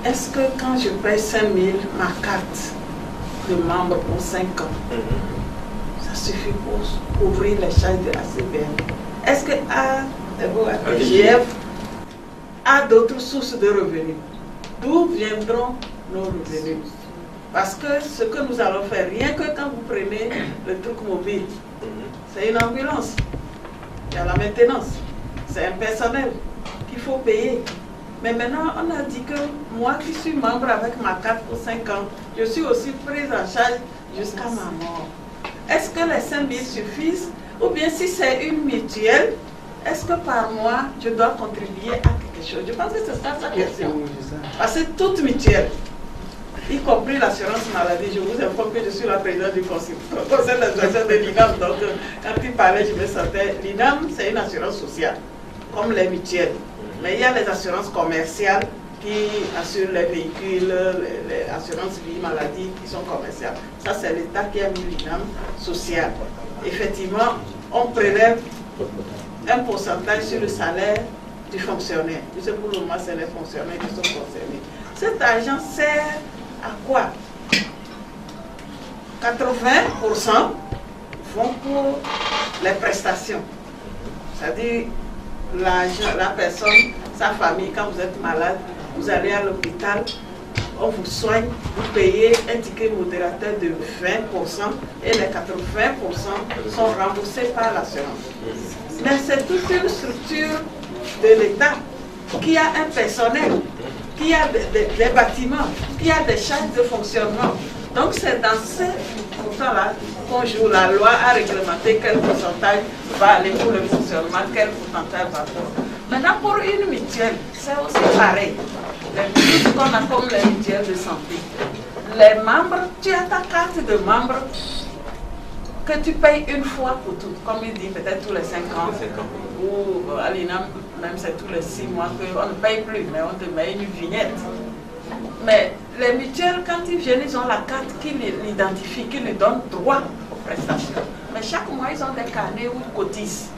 Est-ce que quand je paye 5 000, ma carte de membre pour 5 ans, ça suffit pour couvrir les charges de la CBN? Est-ce que ADGF a d'autres sources de revenus? D'où viendront nos revenus? Parce que ce que nous allons faire, rien que quand vous prenez le truc mobile, c'est une ambulance, il y a la maintenance, c'est un personnel qu'il faut payer. Mais maintenant, on a dit que moi qui suis membre avec ma carte pour 5 ans, je suis aussi prise en charge jusqu'à ma mort. Est-ce que les 5 000 suffisent? Ou bien si c'est une mutuelle, est-ce que par mois, je dois contribuer à quelque chose? Je pense que c'est ça la question. Parce que toute mutuelle, y compris l'assurance maladie, je vous informe que je suis la présidente du conseil d'administration de l'INAM. Donc, quand il parlait, je me sentais. L'INAM, c'est une assurance sociale, comme les mutuelles. Mais il y a les assurances commerciales qui assurent les véhicules, les assurances vie, maladie qui sont commerciales. Ça, c'est l'État qui a mis l'INAM social. Effectivement, on prélève un pourcentage sur le salaire du fonctionnaire. Puisque pour le moment, c'est les fonctionnaires qui sont concernés. Cet argent sert à quoi? 80% vont pour les prestations. C'est-à-dire, la personne, sa famille, quand vous êtes malade, vous allez à l'hôpital, on vous soigne, vous payez un ticket modérateur de 20% et les 80% sont remboursés par l'assurance. Mais c'est toute une structure de l'État qui a un personnel, qui a des bâtiments, qui a des charges de fonctionnement. Donc c'est dans ce pourtant-là qu'on joue. La loi a réglementé quel pourcentage va aller pour le fonctionnement, quel pourcentage va pour. Maintenant pour une mutuelle, c'est aussi pareil. Tout ce qu'on a comme les mutuelles de santé. Les membres, tu as ta carte de membre que tu payes une fois pour tout. Comme il dit, peut-être tous les 5 ans. Ou à l'INAM, même c'est tous les 6 mois qu'on ne paye plus, mais on te met une vignette. Mais les mutuelles, quand ils viennent, ils ont la carte qui l'identifie, qui lui donne droit aux prestations. Mais chaque mois, ils ont des carnets où ils cotisent.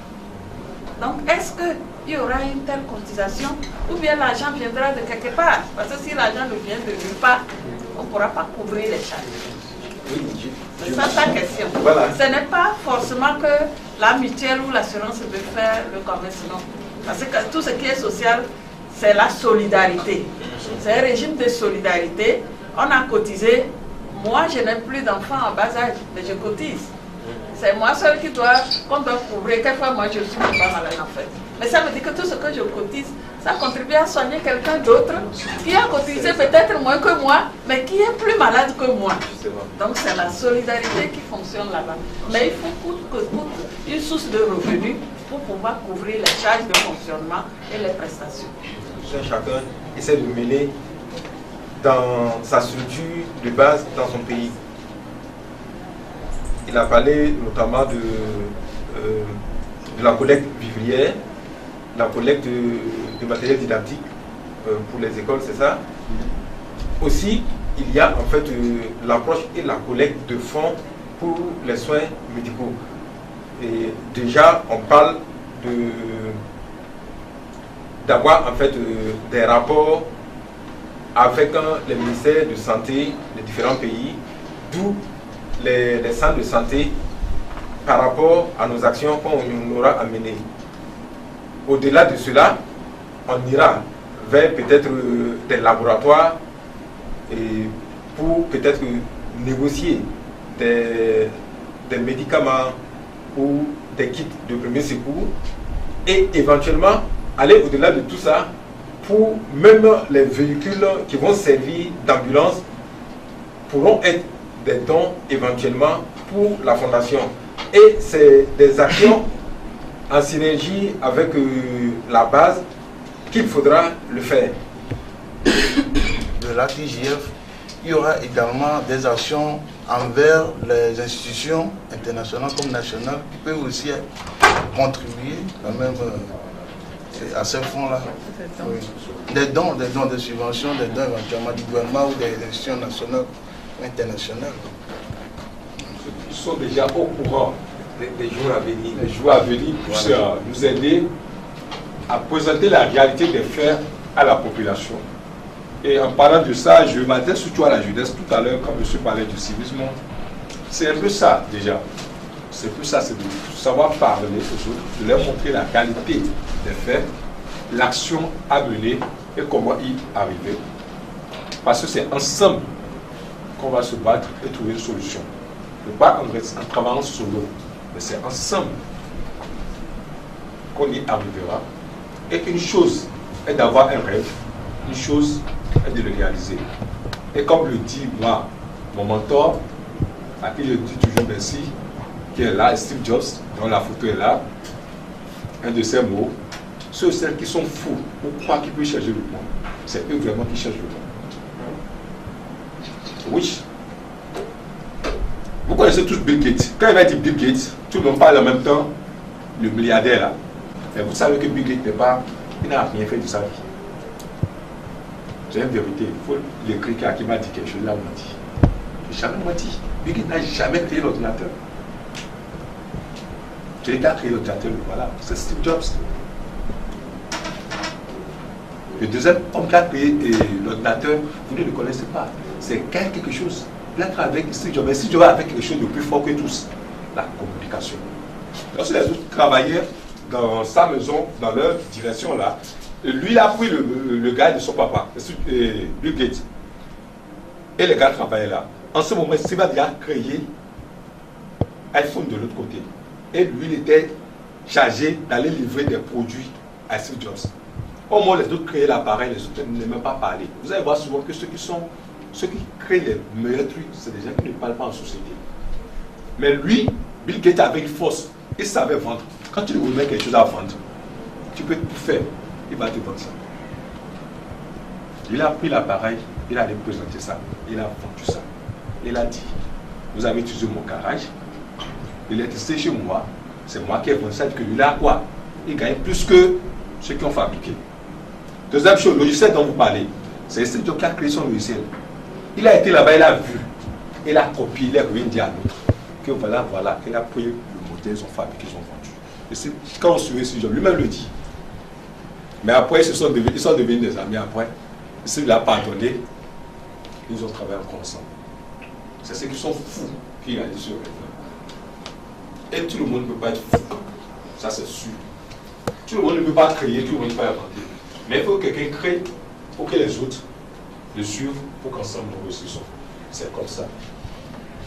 Donc, est-ce qu'il y aura une telle cotisation ou bien l'argent viendra de quelque part? Parce que si l'argent ne vient de nulle part, on ne pourra pas couvrir les charges. C'est ça ta question. Voilà. Ce n'est pas forcément que la mutuelle ou l'assurance veut faire le commerce, non. Parce que tout ce qui est social, c'est la solidarité. C'est un régime de solidarité. On a cotisé. Moi, je n'ai plus d'enfants en bas âge, mais je cotise. C'est moi seul qu'on doit couvrir. Quelquefois, moi, je suis pas malade en fait. Mais ça veut dire que tout ce que je cotise, ça contribue à soigner quelqu'un d'autre qui a cotisé peut-être moins que moi, mais qui est plus malade que moi. Donc, c'est la solidarité qui fonctionne là-bas. Mais il faut coûte que coûte une source de revenus pour pouvoir couvrir les charges de fonctionnement et les prestations. Chacun essaie de mêler dans sa structure de base dans son pays. Il a parlé notamment de la collecte vivrière, la collecte de matériel didactique pour les écoles, c'est ça. Aussi, il y a en fait l'approche et la collecte de fonds pour les soins médicaux. Et déjà, on parle d'avoir en fait des rapports avec les ministères de santé des différents pays, d'où les centres de santé par rapport à nos actions qu'on aura à mener. Au-delà de cela, on ira vers peut-être des laboratoires et pour peut-être négocier des médicaments ou des kits de premier secours et éventuellement aller au-delà de tout ça pour même les véhicules qui vont servir d'ambulance pourront être des dons éventuellement pour la fondation. Et c'est des actions en synergie avec la base qu'il faudra le faire. De l'ATGF, il y aura également des actions envers les institutions internationales comme nationales qui peuvent aussi contribuer quand même à ces fonds-là. Oui. Des dons, des subventions, des dons éventuellement du gouvernement ou des institutions nationales ou internationales. Ils sont déjà au courant des jours à venir. Les jours à venir puissent nous aider à présenter la réalité des faits à la population. Et en parlant de ça, je m'adresse surtout à la jeunesse. Tout à l'heure, quand monsieur parlait du civisme, c'est un peu ça déjà. C'est plus ça, c'est de savoir parler aux autres, de leur montrer la qualité des faits, l'action à mener et comment y arriver. Parce que c'est ensemble qu'on va se battre et trouver une solution. Pas en travaillant solo, mais c'est ensemble qu'on y arrivera. Et une chose est d'avoir un rêve, une chose est de le réaliser. Et comme le dit moi, mon mentor, à qui je dis toujours merci, qui est là, Steve Jobs, dont la photo est là, un de ses mots, ceux et celles qui sont fous ou croient qu'ils peuvent changer le monde, c'est eux vraiment qui changent le monde. Oui. Vous connaissez tous Bill Gates. Quand il va dire Bill Gates, tout le monde parle en même temps, le milliardaire là. Mais vous savez que Bill Gates n'est pas, il n'a rien fait de sa vie. C'est une vérité. Il faut l'écrire qui m'a dit quelque chose, il a menti. Il n'a jamais menti. Bill Gates n'a jamais créé l'ordinateur. Celui qui a créé l'ordinateur, voilà, c'est Steve Jobs. Le deuxième homme qui a créé l'ordinateur, vous ne le connaissez pas. C'est quelque chose. Il a travaillé avec Steve Jobs. Steve Jobs a fait quelque chose de plus fort que tous, la communication. Lorsque les autres travaillaient dans sa maison, dans leur direction là, lui il a pris le gars de son papa, Bill Gates. Et les gars travaillaient là. En ce moment, Steve a déjà créé iPhone de l'autre côté. Et lui, il était chargé d'aller livrer des produits à Steve Jobs. Au moins, les autres créaient l'appareil, les autres ne même pas parler. Vous allez voir souvent que ceux qui créent les meilleurs trucs, c'est des gens qui ne parlent pas en société. Mais lui, Bill Gates avait une force. Il savait vendre. Quand tu lui remets quelque chose à vendre, tu peux tout faire. Il va te vendre ça. Il a pris l'appareil, il a allé présenter ça. Il a vendu ça. Il a dit, vous avez utilisé mon garage. Il est testé chez moi. C'est moi qui ai vendu ça. Que lui, là, quoi? Il gagne plus que ceux qui ont fabriqué. Deuxième chose, le logiciel dont vous parlez, c'est Steve Jobs qui a créé son logiciel. Il a été là-bas, il a vu, il a copié, il a rien dit à l'autre. Que voilà, il a pris le modèle, ils ont fabriqué, ils ont vendu. Et c'est quand on suivait Steve Jobs, lui-même le dit. Mais après, ils sont devenus des amis après. S'il a pardonné, ils ont travaillé encore ensemble. C'est ceux qui sont fous qui réalisent sur le rêve. Et tout le monde ne peut pas être fou. Ça, c'est sûr. Tout le monde ne peut pas créer, tout le monde ne peut pas inventer. Mais il faut que quelqu'un crée pour que les autres le suivent, pour qu'ensemble nous réussissons. C'est comme ça.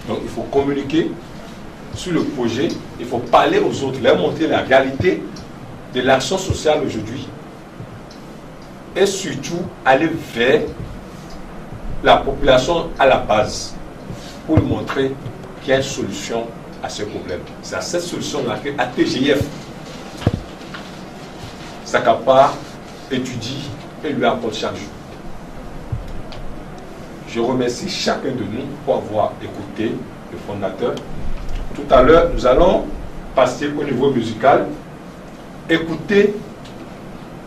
Donc il faut communiquer sur le projet, il faut parler aux autres, leur montrer la réalité de l'action sociale aujourd'hui. Et surtout, aller vers la population à la base pour lui montrer qu'il y a une solution à ce problème. C'est à cette solution-là que ATGF s'accapare, étudie et lui apporte chaque jour. Je remercie chacun de nous pour avoir écouté le fondateur. Tout à l'heure, nous allons passer au niveau musical, écouter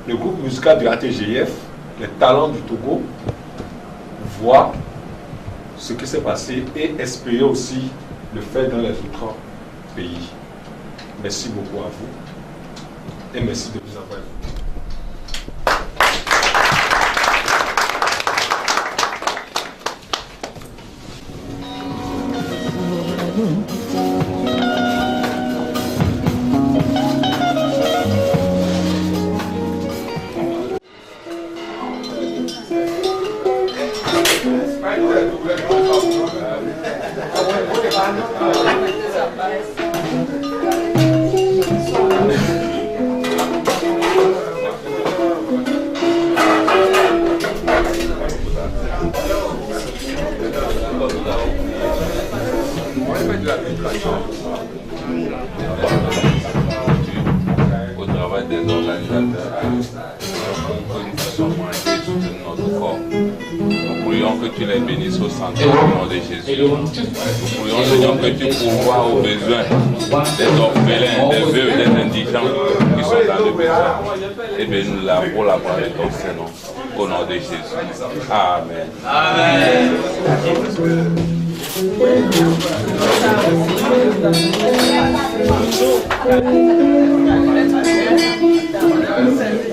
le groupe musical de ATGF, les talents du Togo, voir ce qui s'est passé et espérer aussi le faire dans les autres pays. Merci beaucoup à vous et merci de nous avoir écoutés. Au travail des organisateurs, une façon moins de notre corps. Nous prions que tu les bénisses au santé au nom de Jésus. Nous prions, Seigneur, que tu pourvoies aux besoins des orphelins, des veuves, des indigents qui sont dans le besoin. Et bénis-nous là pour la gloire de ton Seigneur. Au nom de Jésus. Amen. Amen. Amen.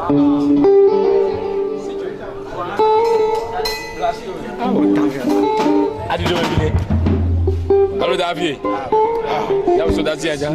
Allô David. Il y a un soldat qui est là.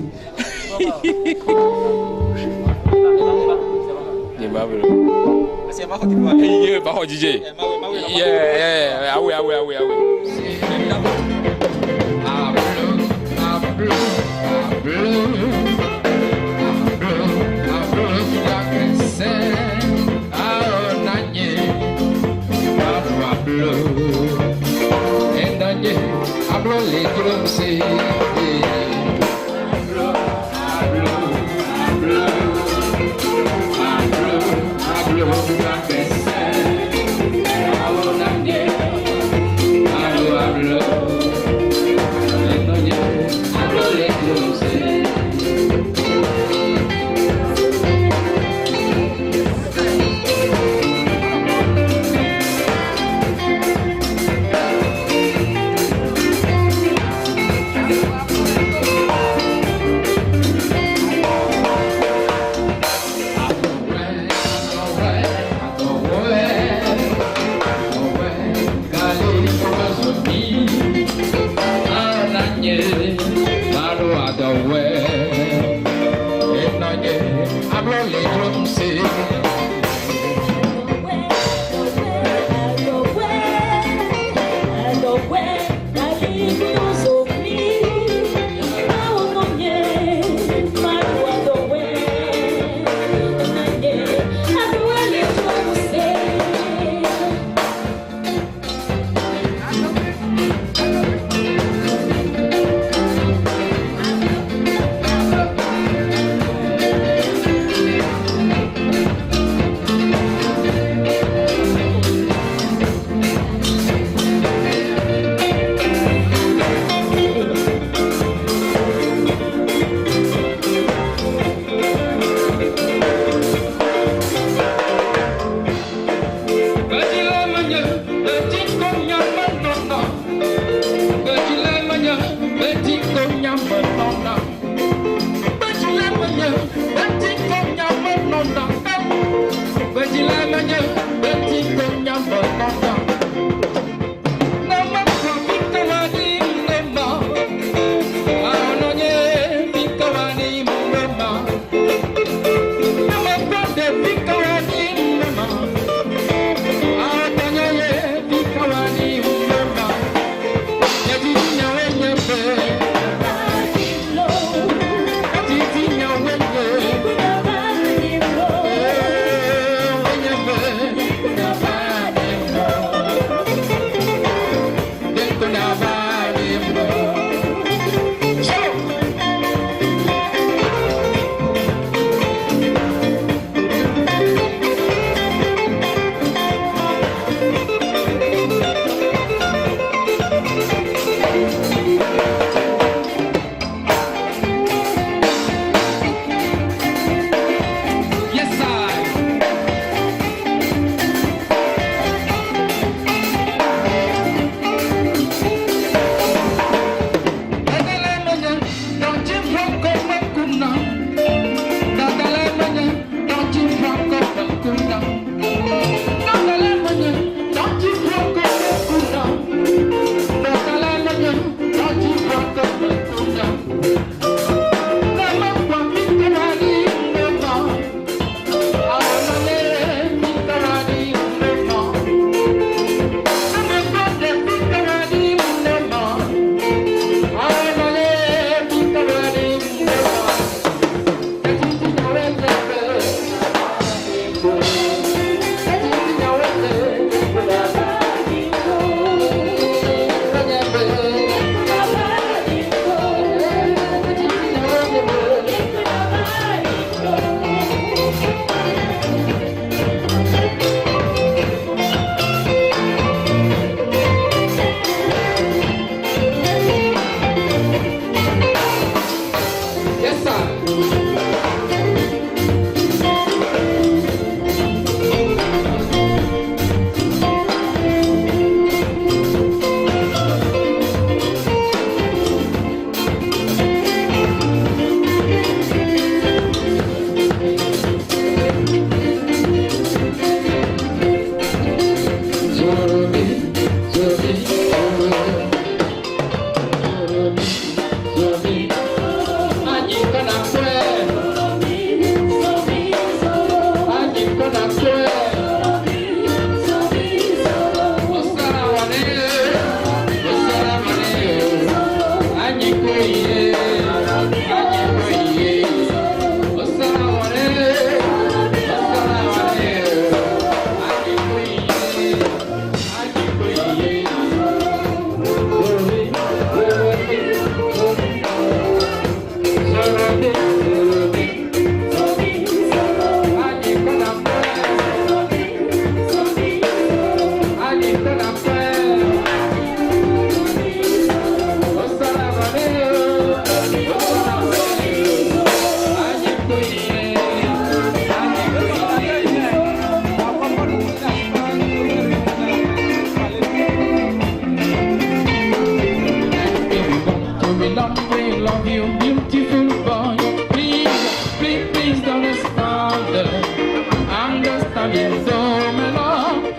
living so mellow.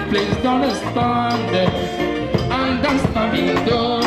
Please don't understand it. Understanding though.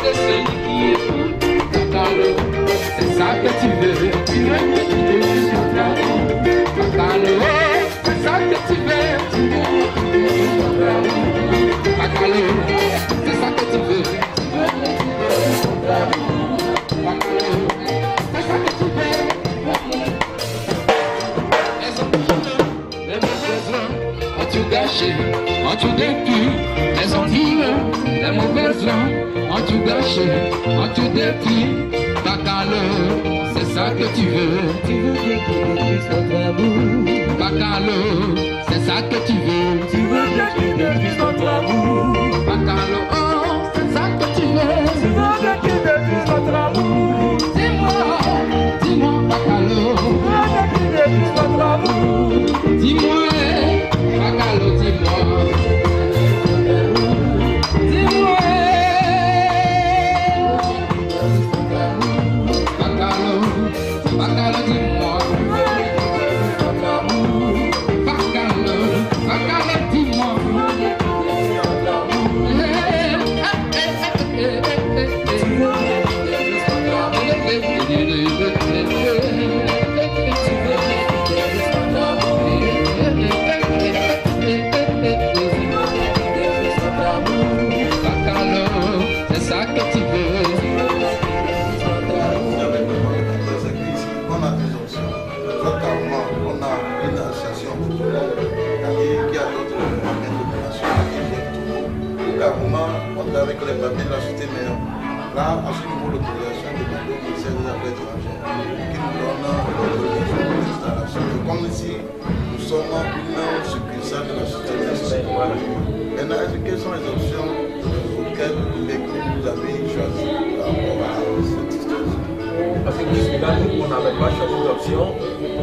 de celui qui écoute. Bacalo, c'est ça que tu veux. Tu veux que tu deviennes ton amour. Bacalo, c'est ça que tu veux. Tu veux que tu deviennes ton amour. Bacalo, c'est ça que tu veux. Tu veux que tu deviennes ton amour. Bacalo, c'est ça que tu veux. Les mauvaises langues ont tout gâché, ont tout détruit. Les envieux, les mauvaises langues ont tout gâché, ont tout détruit. Bacalo, c'est ça que tu veux. Tu veux que tu détruises notre amour. Bacalo, c'est ça que tu veux. Tu veux que tu détruises notre amour. Bacalo, oh, c'est ça que tu veux. Tu veux que tu détruises notre amour. Dis-moi, Bacalo. Tu veux que tu détruises notre amour. Dis-moi, Bacalo, dis-moi. Dis-moi, Bacalo, Bacalo, dis-moi. Bacalo, Bacalo, dis-moi. Avec les papiers de la société, mais là, à ce niveau, l'autorisation demandée au ministère des Affaires étrangères qui nous donne l'autorisation de l'installation. Comme ici, nous sommes une succursale de la société nationale. Maintenant, quelles sont les options auxquelles vous avez choisi par rapport à cette situation? Parce que jusque-là, nous, on n'avait pas choisi d'option.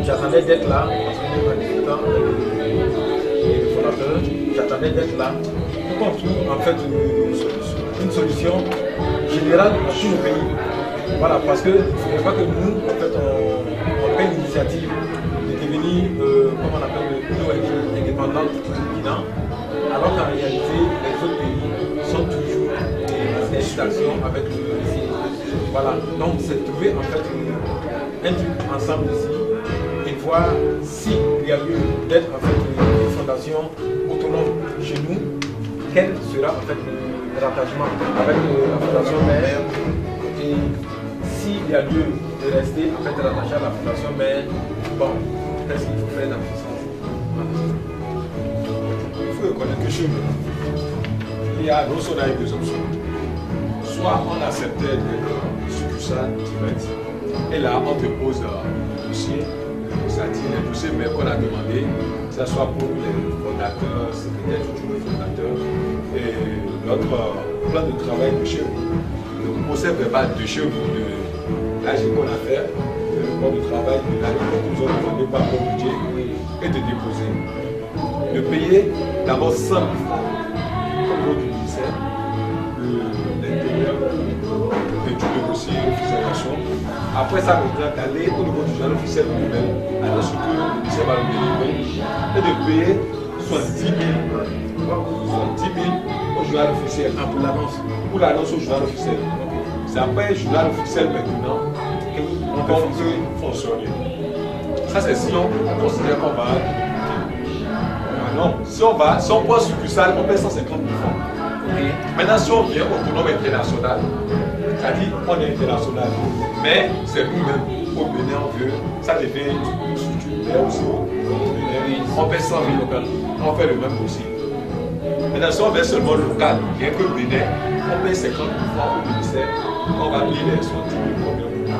J'attendais d'être là, parce que nous, en discutant avec les fondateurs, j'attendais d'être là. Pour trouver en fait une solution générale à tout le pays. Voilà, parce que il ne faudrait pas que nous, en fait, on prenne l'initiative de devenir, comme on appelle, une ONG indépendante du Burkina, alors qu'en réalité, les autres pays sont toujours en interaction avec le pays. Voilà, donc c'est trouver en fait un truc ensemble ici et voir s'il y a lieu d'être en fait une fondation autonome chez nous. Quel sera en fait le rattachement avec la fondation mère et s'il y a lieu de rester en fait rattaché à la fondation mère, bon, qu'est-ce qu'il faut faire dans ce sens? Il faut reconnaître que chez nous, il y a non seulement deux options. Soit on acceptait de succursale direct et là on dépose le dossier, c'est-à-dire les dossiers mais qu'on a demandé, que ce soit pour les fondateurs, secrétaires, toujours les fondateurs. Et notre plan de travail de chez vous, le procès verbal de chez vous, de l'AG qu'on a fait, le plan de travail de l'année que nous avons demandé par le budget et de déposer. De payer d'abord 100 000 francs au niveau du ministère de l'Intérieur, de tout le dossier d'officialisation. Après ça, maintenant, d'aller au niveau du journal officiel lui-même, alors ce que le ministère va nous délivrer, et de payer 70 000 au journal officiel pour l'annonce au journal officiel. C'est après le journal officiel maintenant qu'on peut fonctionner. Ça c'est si on considère qu'on va. Non, si on prend succursale, on paie 150 000 francs. Maintenant si on vient autonome international, c'est-à-dire on est international, mais c'est nous-mêmes au Bénin on veut, ça devient une structure aussi au Bénin, on paie 100 000 local, on fait le même dossier. Maintenant, si on veut seulement local, rien que le Bénin, on paie 50 000 francs au ministère, on va lire les 70 000 problèmes du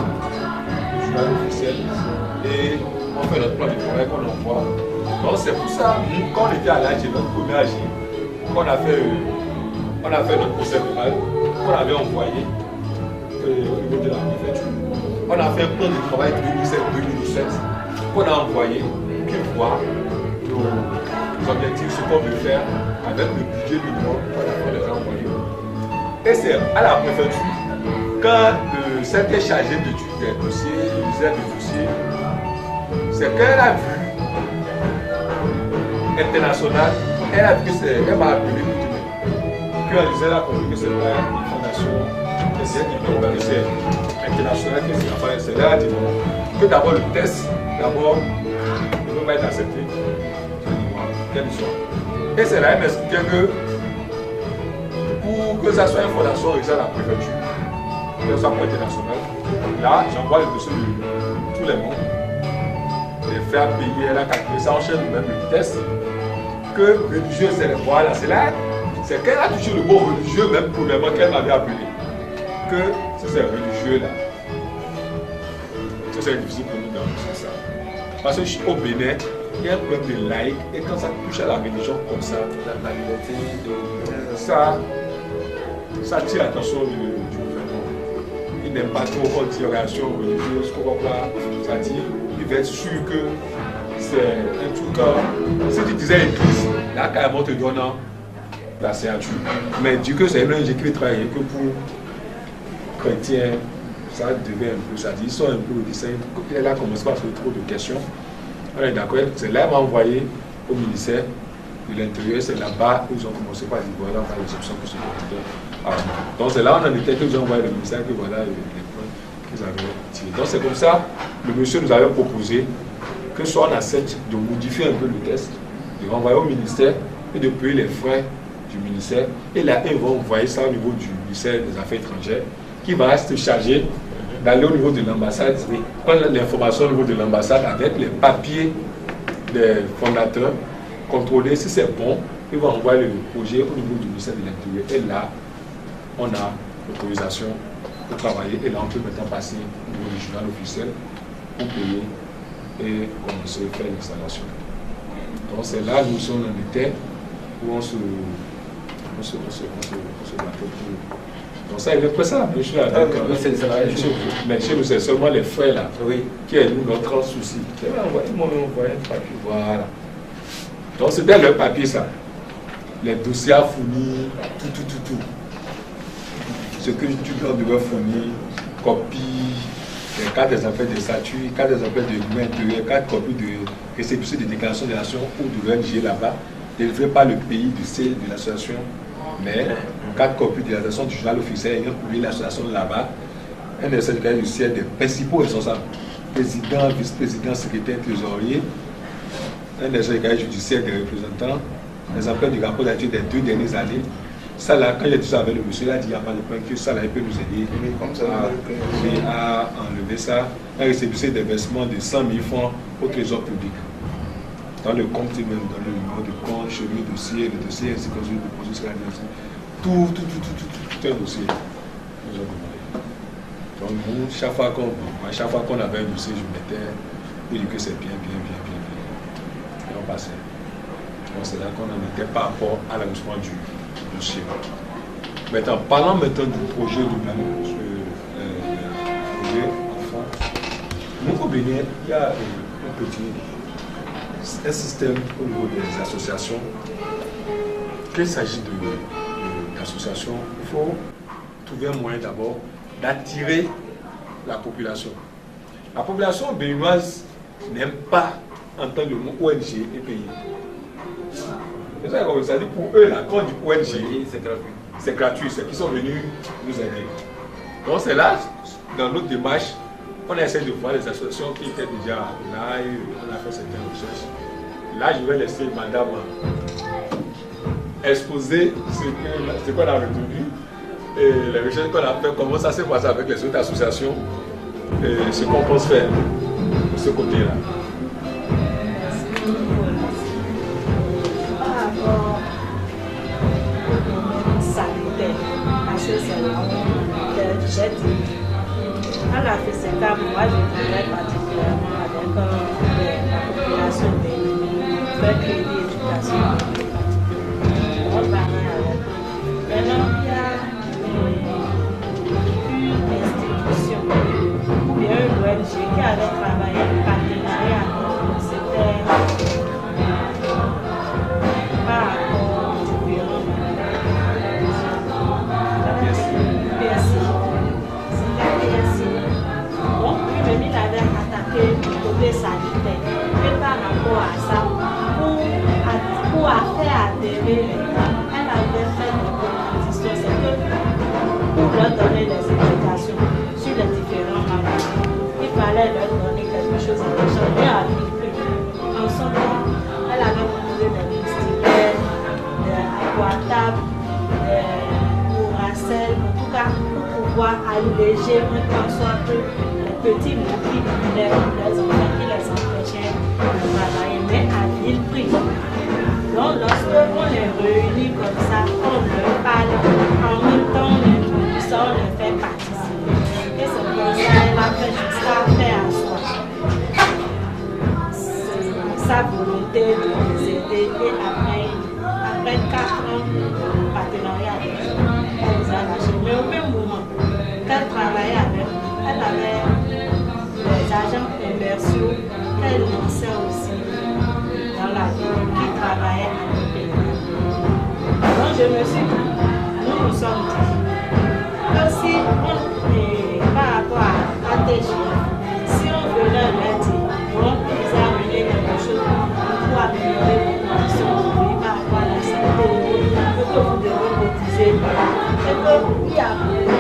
journal officiel et on fait notre plan de travail qu'on envoie. Donc c'est pour ça, quand on était à l'AG, notre premier AG, on a fait notre procès verbal, qu'on avait envoyé au niveau de la préfecture. On a fait un plan de travail 2007 qu'on a envoyé pour voir nos objectifs, ce qu'on veut faire avec le budget minimum qu'on les a envoyés. Et c'est à la préfecture, quand le secrétaire chargé d'études des dossiers, le ministère des dossiers, c'est qu'elle a vu international, elle m'a appelé pour dire qu'elle disait là pour que c'est pas une fondation j'ai dit non, c'est international, c'est là, que d'abord le test, d'abord, il ne peut pas être accepté. Quelle soit. Et c'est là, elle m'expliquait que pour que ça soit une fondation réalisée à la préfecture, que ça soit pas international, là, j'envoie le dossier de tous les mondes, les faire payer, elle a calculé ça, enchaîne même le test, que religieux, c'est le voilà, c'est là, c'est qu'elle a touché le mot religieux, même pour le moment qu'elle m'avait appelé, que si c'est religieux là, c'est difficile pour nous d'annoncer ça. Parce que je suis au Bénin, il y a un problème de laïc, et quand ça touche à la religion comme ça, la liberté, ça tire l'attention du gouvernement. Il n'aime pas trop qu'on dise relation religieuse, ça dit, il va être sûr que c'est un truc. Si tu disais église, là carrément te donnant la signature. Mais du coup, c'est un ONG qui veut travailler que pour chrétiens, ça devait un peu, ça dit, ils sont un peu réticents. Elle a commencé par faire trop de questions. On est d'accord, c'est là qu'on m'a envoyé au ministère de l'Intérieur, c'est là-bas où ils ont commencé par dire voilà, on va l'exception pour ce candidat. Donc c'est là où on en était qu'ils ont envoyé le ministère que voilà les points qu'ils avaient tirés. Donc c'est comme ça, le monsieur nous avait proposé que soit on accepte de modifier un peu le test, de renvoyer au ministère et de payer les frais du ministère. Et là, ils vont envoyer ça au niveau du ministère des Affaires étrangères qui va se charger d'aller au niveau de l'ambassade, prendre l'information au niveau de l'ambassade avec les papiers des fondateurs, contrôler si c'est bon, ils vont envoyer le projet au niveau du ministère de l'Intérieur. Et là, on a l'autorisation pour travailler. Et là, on peut maintenant passer au niveau du journal officiel pour payer et commencer à faire l'installation. Donc c'est là où nous sommes en était, où on se battait pour. Donc ça, il est prêt ça, bien sûr. Mais chez nous, c'est seulement les frais là, qui est notre grand souci. Ils m'ont envoyé un papier, voilà. Donc c'était le papier ça. Les dossiers à fournir, tout. Ce que tu dois fournir, copie, les cartes des appels de statut, cartes des appels de document intérieur, cartes copies de récépissé de déclaration de nation ou de l'ONG là-bas, délivrées par le pays du siège de l'association, mais 4 copies de l'association du journal officiel ayant publié l'association là-bas, un des secrétaires du siège des principaux responsables, président, vice-président, secrétaire, trésorier, un des secrétaires judiciaires des représentants, les appels du rapport d'activité des 2 dernières années. Ça là, quand j'ai dit ça avec le monsieur, il a dit il n'y a pas de point que ça là, il peut nous aider à enlever ça, un récépissé des versements de 100 000 francs au trésor public. Dans le compte, même dans le numéro de compte, chemin, dossier, le dossier, ainsi que le déposé sur la direction. Tout un dossier. Nous avons demandé. Donc nous, chaque fois qu'on avait un dossier, je mettais, pour dire que c'est bien. Et on passait. Donc c'est là qu'on en était par rapport à l'avancement du dossier. Maintenant, parlant maintenant du projet de projet enfant, nous au Bénin, il y a un système au niveau des associations. Quand il s'agit d'associations, il faut trouver un moyen d'abord d'attirer la population. La population béninoise n'aime pas entendre le mot ONG et pays. Ça dit pour eux, là, quand on dit ONG, c'est gratuit, c'est qu'ils sont venus nous aider. Donc c'est là, dans notre démarche, on essaie de voir les associations qui étaient déjà là et on a fait certaines recherches. Là, je vais laisser madame exposer ce qu'on a retenu et les recherches qu'on a fait, comment ça s'est passé avec les autres associations et ce qu'on pense faire de ce côté-là. J'ai dit, à la FESECA, moi je travaille particulièrement avec la population béninoise, faire créer l'éducation. On travaille avec eux. Maintenant, il y a une institution ou bien une ONG qui avait travaillé en partenariat avec le secteur par rapport au bureau. Il avait attaqué le côté sanitaire et par rapport à ça, pour faire adhérer les gens, elle avait fait des compétitions, c'est que pour leur donner les pouvoir alléger un tant soit peu les petits mots qui les enfants qui les empêchaient de travailler, mais à vil prix. Donc, lorsque on les réunit comme ça, on leur parle, en même temps, on introduit ça, on les fait participer. Et c'est comme ça, elle a fait jusqu'à faire à soi. C'est sa volonté de les aider. Et après 4 ans de partenariat avec eux, elle les a lâchés. Mais au même moment qu'elle travaillait avec eux, elle avait des agents commerciaux qu'elle lançait aussi dans la ville qui travaillaient à l'hôpital. Donc je me suis dit, nous sommes dit, que si par rapport à TGF, si on venait leur dire, bon, vous amenez quelque chose pour améliorer vos conditions de vie par rapport à la santé, que vous devez cotiser, et qu'il n'y a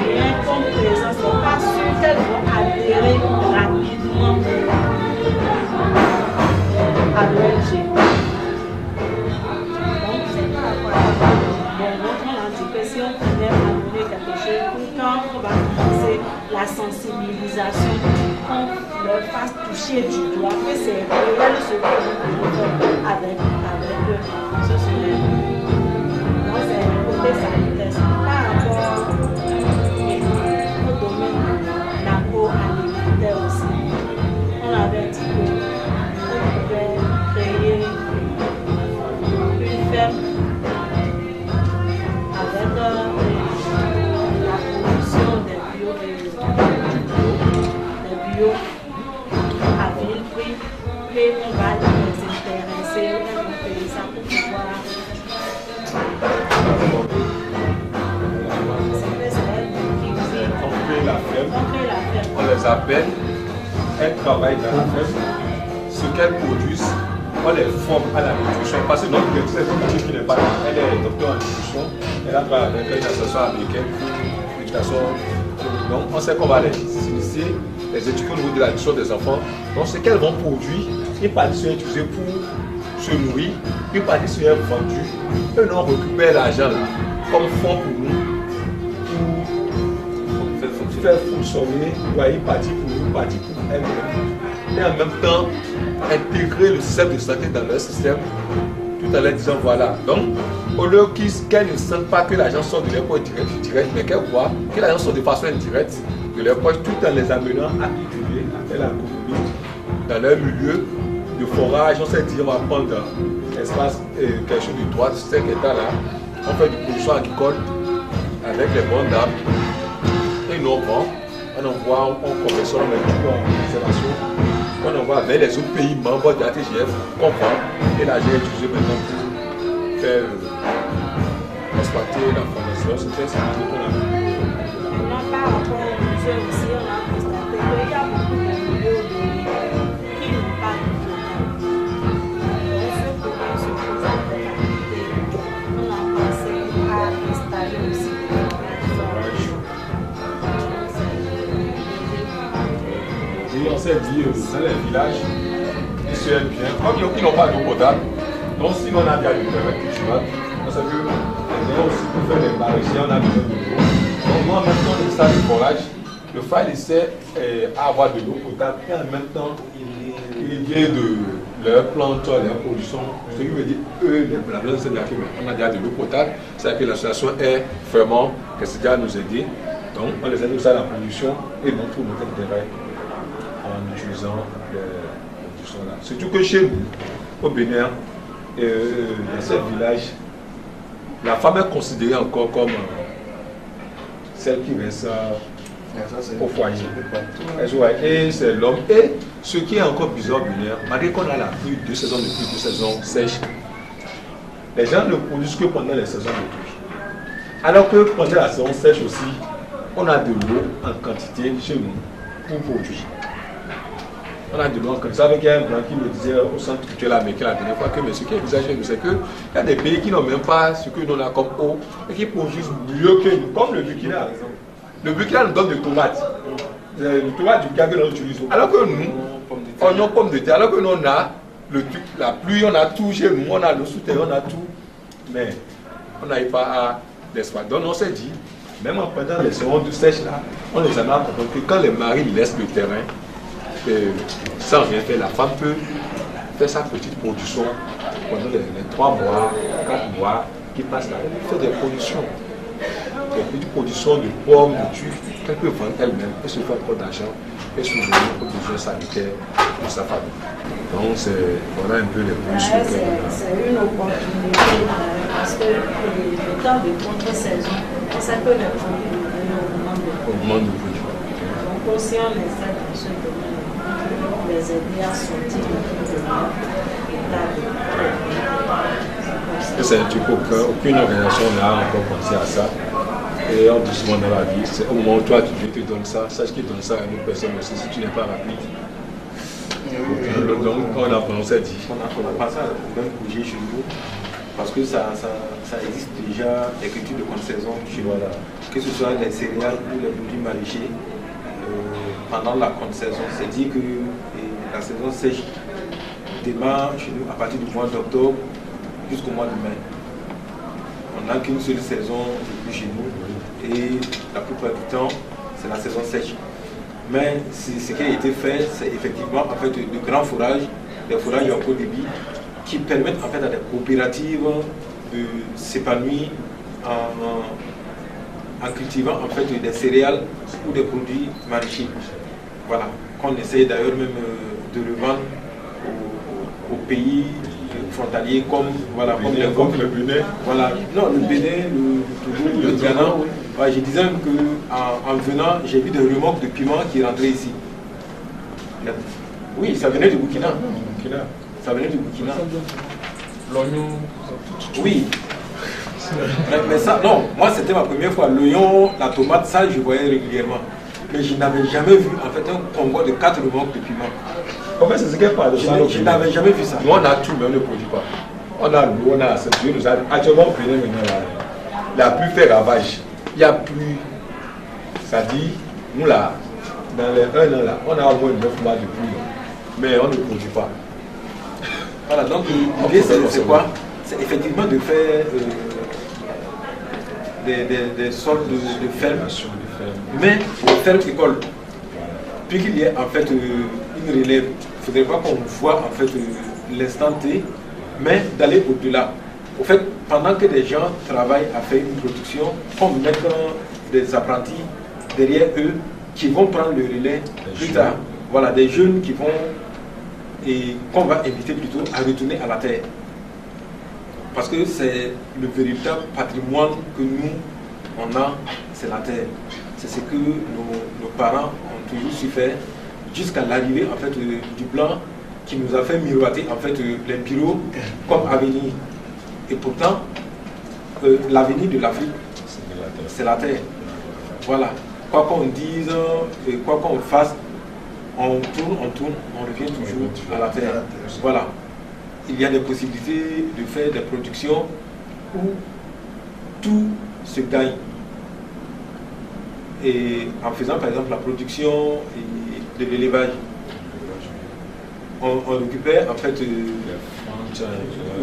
rien comme présence, ce n'est pas sûr qu'elles vont adhérer rapidement à l'ONG. Donc, c'est par rapport à ça. Bon, on a dit que si on pouvait amener quelque chose, quand on va commencer la sensibilisation, qu'on leur fasse toucher du doigt, que c'est réel ce que nous pouvons faire avec eux. Ce serait. Donc, c'est le côté sanitaire. Par rapport au domaine l'agroalimentaire aussi, on avait dit qu'on pouvait créer une ferme avec la production des bio à vil prix, et on va les intéresser, on va payer ça pour pouvoir. On les appelle, elles travaillent dans la ferme, ce qu'elles produisent, on les forme à la nutrition, parce que notre directrice qui n'est pas là, elle est docteur en nutrition, elle a travaillé avec une association américaine pour l'éducation. Donc on sait qu'on va les initier, les éduquer au niveau de la nutrition des enfants. Donc ce qu'elles vont produire, une partie sera utilisée pour se nourrir, une partie sera vendue, et nous on récupère l'argent là, comme fonds pour nous, pour faire fonctionner, une partie pour nous, une partie pour elles-mêmes. Et en même temps, intégrer le système de santé dans leur système, tout en leur disant voilà. Donc, au lieu qu'elles ne sentent pas que l'argent sort de leur poche direct, mais qu'elles voient que l'argent sort de façon indirecte de leur poche, tout en les amenant à cultiver, à faire l'agronomie dans leur milieu de forage. On s'est dit on va prendre l'espace, quelque chose de droit, 5 hectares là, on fait du production agricole avec les bandes d'arbres. Et nous on vend, on envoie, on confectionne les trucs en conservation, on envoie vers les autres pays membres de la TGF, on vend, et l'argent est utilisé maintenant pour faire exploiter la formation. C'est très simple qu'on a vu. Par rapport au musée aussi, on a constaté qu'il y a beaucoup de milieux qui n'ont pas de programme. Donc ce programme se pose avec l'activité. On a pensé à installer aussi des on s'est dit dans les villages, ils se aiment bien, comme ils n'ont pas d'eau potable, donc si on a bien du terrain culturel, on sait que les aussi pour faire les maraîchers, on a besoin de l'eau. Donc moi, en même temps, le stage de forage, le phare essaie à avoir de l'eau potable et en même temps, il y a de leurs plantes, leurs productions. Ce qui veut dire, eux, la besoin c'est on a déjà de l'eau potable, c'est-à-dire que l'association est vraiment, que c'est déjà à nous aider. Donc on les aide aussi à la production et non pour notre intérêt en utilisant les productions là. Surtout que chez nous, au Bénin, dans ces villages, la femme est considérée encore comme celle qui reste au foyer. Et c'est l'homme. Et ce qui est encore bizarre, malgré qu'on a la pluie, 2 saisons de pluie, 2 saisons sèches, les gens ne produisent que pendant les saisons de pluie. Alors que pendant la saison sèche aussi, on a de l'eau en quantité chez nous pour produire. On a de l'eau en quantité. Vous savez qu'il y a un blanc qui me disait au centre culturel américain la dernière fois que mais ce qui est bizarre chez nous, c'est qu'il y a des pays qui n'ont même pas ce que nous avons comme eau et qui produisent mieux que nous, comme le Burkina. Le Burkina nous donne des tomates. Le tomate du Gabon, on utilise. Alors que nous, oignons, pommes de terre, alors que nous, on a la pluie, on a tout chez nous, on a le souterrain, on a tout. Mais on n'arrive pas à l'espace. Donc on s'est dit, Même en pendant les secondes de sèche là, on les a compris que quand les maris laissent le terrain, sans rien faire, la femme peut faire sa petite production pendant les 3 mois, 4 mois qui passent là. Elle fait des productions. Des petites productions de pommes, de trucs, qu'elle peut vendre elle-même, elle se fait un peu d'argent, elle se fait pour besoins sanitaires de sa famille. Donc voilà un peu les points sur lesquels c'est une opportunité parce que le temps de contre-saison, c'est ça que les produits augmentent de prix. Donc aussi on essaie dans ce domaine les aider à sortir de l'état de c'est un truc qu'aucune organisation n'a encore pensé à ça. Et on dit souvent dans la vie, c'est au moment où toi tu te donnes ça, sache qu'il donne ça à une autre personne aussi si tu n'es pas rapide. Donc quand on a pensé, dit. On a pensé à même bouger chez nous, parce que ça existe déjà des cultures de contre-saison chez nous. Voilà. Que ce soit les céréales ou les produits maraîchers, pendant la contre-saison, c'est dit que la saison sèche démarre chez nous à partir du mois d'octobre jusqu'au mois de mai. On n'a qu'une seule saison depuis chez nous et la plupart du temps c'est la saison sèche. Mais ce qui a été fait, c'est effectivement en fait de grands fourrages, des fourrages en haut débit qui permettent en fait à des coopératives de s'épanouir en cultivant en fait des céréales ou des produits maraîchers. Voilà, qu'on essaye d'ailleurs même de revendre aux pays frontaliers comme le Bénin. Voilà, non, le Bénin, le Ghana. Ouais, je disais qu'en venant, j'ai vu des remorques de piment qui rentraient ici. Oui, ça venait du Burkina. Ça venait du Burkina. L'oignon. Oui. Mais ça, non, moi c'était ma première fois. L'oignon, la tomate, ça je voyais régulièrement. Mais je n'avais jamais vu en fait un convoi de 4 remorques de piment. En fait, c'est ce qu'elle parle de ça. Je n'avais jamais vu ça. Nous, on a tout, mais on ne produit pas. On a l'eau, on a la ceinture. Actuellement, au Bénin, la pluie fait ravage. Il n'y a plus. Ça dit, nous là, dans les 1 an là, on a au moins 9 mois de pluie. Mais on ne produit pas. Voilà, donc l'idée c'est quoi? C'est effectivement de faire des sortes de fermes. Mais des fermes écoles. Puis qu'il y ait en fait une relève. Il ne faudrait pas qu'on voit en fait l'instant T, mais d'aller au-delà. Au fait, pendant que des gens travaillent à faire une production, qu'on mette des apprentis derrière eux qui vont prendre le relais plus tard. Voilà, des jeunes qui vont et qu'on va inviter plutôt à retourner à la terre. Parce que c'est le véritable patrimoine que nous, on a, c'est la terre. C'est ce que nos parents ont toujours su faire jusqu'à l'arrivée en fait du blanc qui nous a fait miroiter en fait les bureaux comme avenir. Et pourtant, l'avenir de l'Afrique, c'est la terre. Voilà. Quoi qu'on dise, et quoi qu'on fasse, on tourne, on revient toujours à la terre. Voilà. Il y a des possibilités de faire des productions où tout se gagne. Et en faisant par exemple la production de l'élevage, on récupère en fait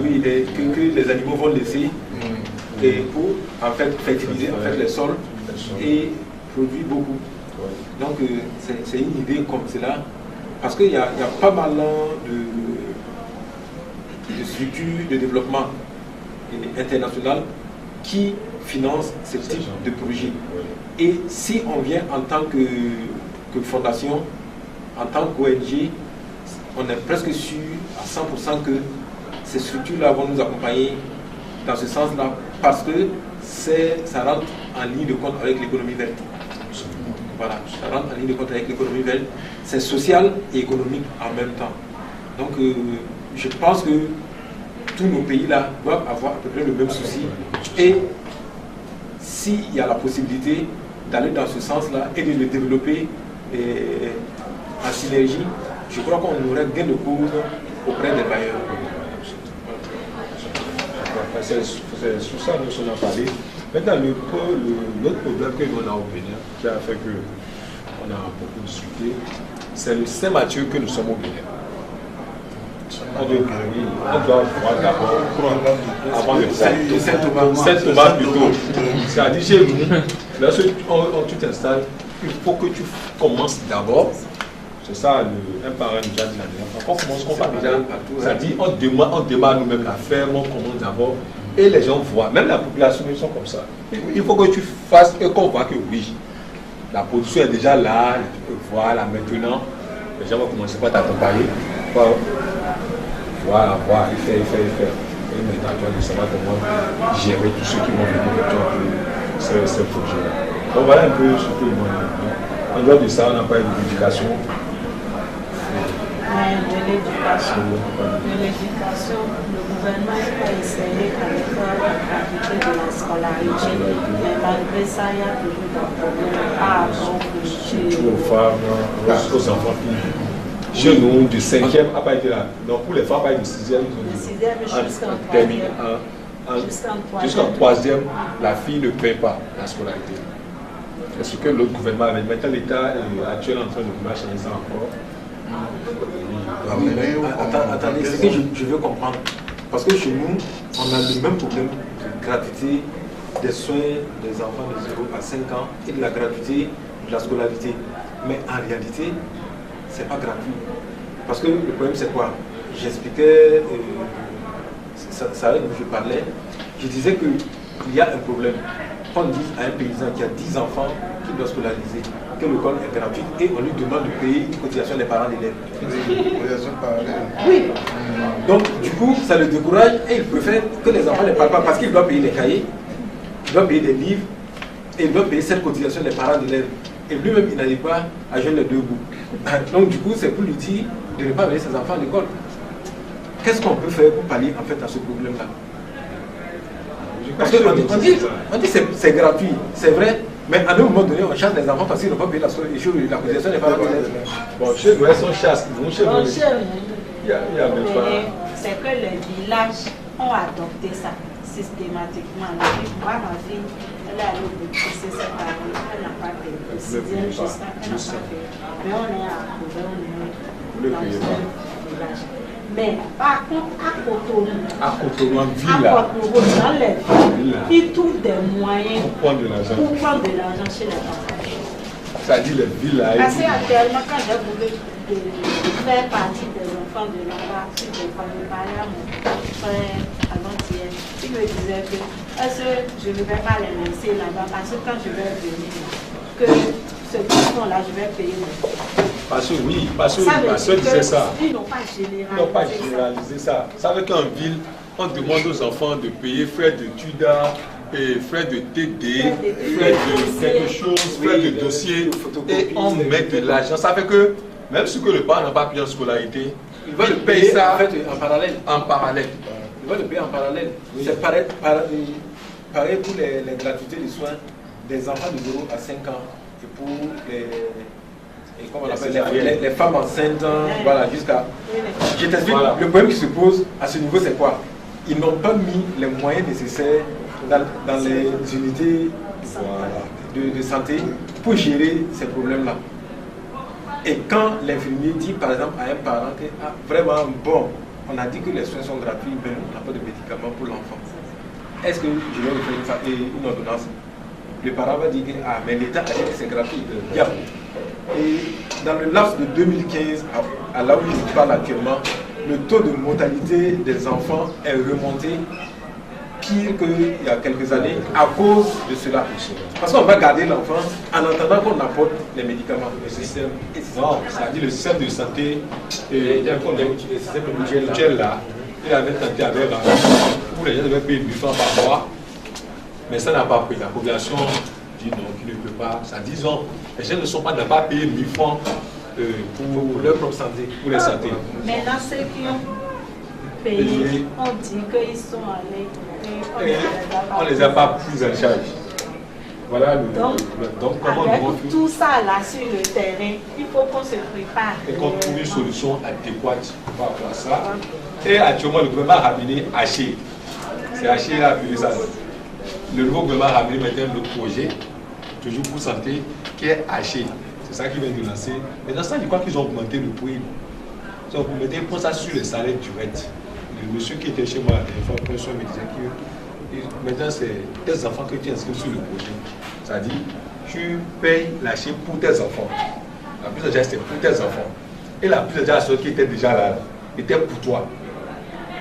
oui, que les animaux vont laisser et pour en fait fertiliser en fait les sols et produire beaucoup. Donc c'est une idée comme cela parce qu'il y a pas mal de structures de développement international qui financent ce type de projet. Et si on vient en tant que fondation, en tant qu'ONG, on est presque sûr à 100% que ces structures-là vont nous accompagner dans ce sens-là parce que ça rentre en ligne de compte avec l'économie verte. Voilà, ça rentre en ligne de compte avec l'économie verte. C'est social et économique en même temps. Donc je pense que tous nos pays-là doivent avoir à peu près le même souci. Et s'il y a la possibilité d'aller dans ce sens-là et de le développer en synergie, je crois qu'on aurait gain de cause auprès des bailleurs. C'est sur ça que nous avons parlé. Maintenant, l'autre problème que nous avons au Bénin, qui a fait qu'on a beaucoup discuté, c'est le Saint-Mathieu que nous sommes au Bénin. On doit voir d'abord avant le Saint-Thomas plutôt. C'est-à-dire chez nous, Lorsque tu t'installes, il faut que tu commences d'abord. C'est ça, un parent déjà dit la dernière fois. Quand on commence, qu'on va déjà, ça dit, on démarre nous-mêmes la ferme, on commence d'abord. Et les gens voient, même la population, ils sont comme ça. Il faut que tu fasses et qu'on voit que oui, la production est déjà là, tu peux voir là maintenant. Les gens vont commencer par t'accompagner. Voilà, il fait. Et maintenant, tu vas savoir comment gérer tous ceux qui vont venir avec toi pour ces projets-là. Donc voilà un peu ce que moi. En dehors de ça, on n'a pas eu d'éducation. De l'éducation, le gouvernement a essayé avec la gratuité de la scolarité, mais malgré ça, il y a toujours des problèmes surtout aux femmes, aux enfants qui, chez nous, du 5e n'a pas été là. Donc pour les femmes, pas du 6e, jusqu'en 3e, la fille ne paie pas la scolarité. C'est ce que l'autre gouvernement avait. Maintenant, l'État actuel est en train de vouloir changer ça encore. Attendez, c'est que je veux comprendre. Parce que chez nous, on a le même problème de gratuité des soins des enfants de 0 à 5 ans et de la gratuité de la scolarité. Mais en réalité, ce n'est pas gratuit. Parce que le problème, c'est quoi? J'expliquais, ça où je parlais, je disais qu'il y a un problème. Quand on dit à un paysan qui a 10 enfants qui doit scolariser, que l'école est gratuite et on lui demande de payer une cotisation des parents d'élèves. Oui. Donc, du coup, ça le décourage et il préfère que les enfants ne parlent pas parce qu'il doit payer les cahiers, il doit payer des livres et il doit payer cette cotisation des parents d'élèves. Et lui-même, il n'arrive pas à joindre les deux bouts. Donc, du coup, c'est pour lui dire de ne pas amener ses enfants à l'école. Qu'est-ce qu'on peut faire pour pallier en fait à ce problème-là? Parce qu'on dit c'est gratuit, c'est vrai, mais à un moment donné, on chasse les enfants parce qu'ils n'ont pas payé la cotisation des parents d'élèves. Bon, chez nous, on chasse. C'est que les villages ont adopté ça systématiquement. Moi, ma fille, elle est allée au lycée cette année, elle n'a pas payé. Elle n'a pas payé. Mais on est à Couvert, on est dans un village. Mais par contre, à Cotonou, dans les villes, ils trouvent des moyens pour prendre de l'argent chez les enfants. Ça dit les villes là. Parce qu'actuellement, quand j'ai voulu faire partie des enfants de là-bas, je parlais à mon frère avant-hier, il me disait que est-ce que je ne vais pas les laisser là-bas parce que quand je vais venir, que ce qu'ils font là, je vais payer. Parce que oui, parce que ma soeur disait ça. Ils n'ont pas généralisé ça. Ça veut qu'en ville, on demande aux enfants de payer frais d'études, frais de TD, frais de quelque chose, frais de dossier, et on met de l'argent. Ça fait que même si le parent n'a pas pris en scolarité, il va le payer ça en fait, en parallèle. Il va le payer en parallèle. C'est pareil pour les gratuités de soins des enfants de 0 à 5 ans et pour les femmes enceintes, voilà, jusqu'à... Je t'explique, voilà. Le problème qui se pose à ce niveau, c'est quoi? Ils n'ont pas mis les moyens nécessaires dans les unités de santé pour gérer ces problèmes-là. Et quand l'infirmier dit, par exemple, à un parent que vraiment, bon, on a dit que les soins sont gratuits, mais on n'a pas de médicaments pour l'enfant. Est-ce que je vais vous faire une ordonnance? Le parent va dire que mais l'État a dit que c'est gratuit. Et dans le laps de 2015 à là où je parle actuellement, le taux de mortalité des enfants est remonté pire qu'il y a quelques années à cause de cela. Parce qu'on va garder l'enfant en attendant qu'on apporte les médicaments. Le système, non, ça dit le système de santé, et le système mutuel là, il avait tenté avec où les gens devaient payer 1000 francs par mois, mais ça n'a pas pris. La population dit non, qui ne peut pas. Ça dit non, les gens ne sont pas d'abord payés 1000 francs pour leur propre santé, pour les santé. Maintenant, ceux qui ont payé, on dit qu'ils sont allés. On ne les a pas pris en charge. Voilà donc comment avec nous tout ça là sur le terrain, il faut qu'on se prépare. Et qu'on trouve une solution adéquate par rapport à ça. Et actuellement, le gouvernement a ramené Haché. C'est Haché qui a appelé ça. Le nouveau gouvernement a ramené maintenant notre projet, toujours pour santé, qui est Haché. C'est ça qui vient de lancer. Mais dans ça, je crois qu'ils ont augmenté le prix. Ils ont augmenté pour ça sur les salaires directs. Le monsieur qui était chez moi la dernière fois, me disait maintenant c'est tes enfants que tu inscris sur le projet. C'est-à-dire, tu payes la chip pour tes enfants. La plus déjà, c'est pour tes enfants. Et la plus déjà, ceux qui étaient déjà là, étaient pour toi.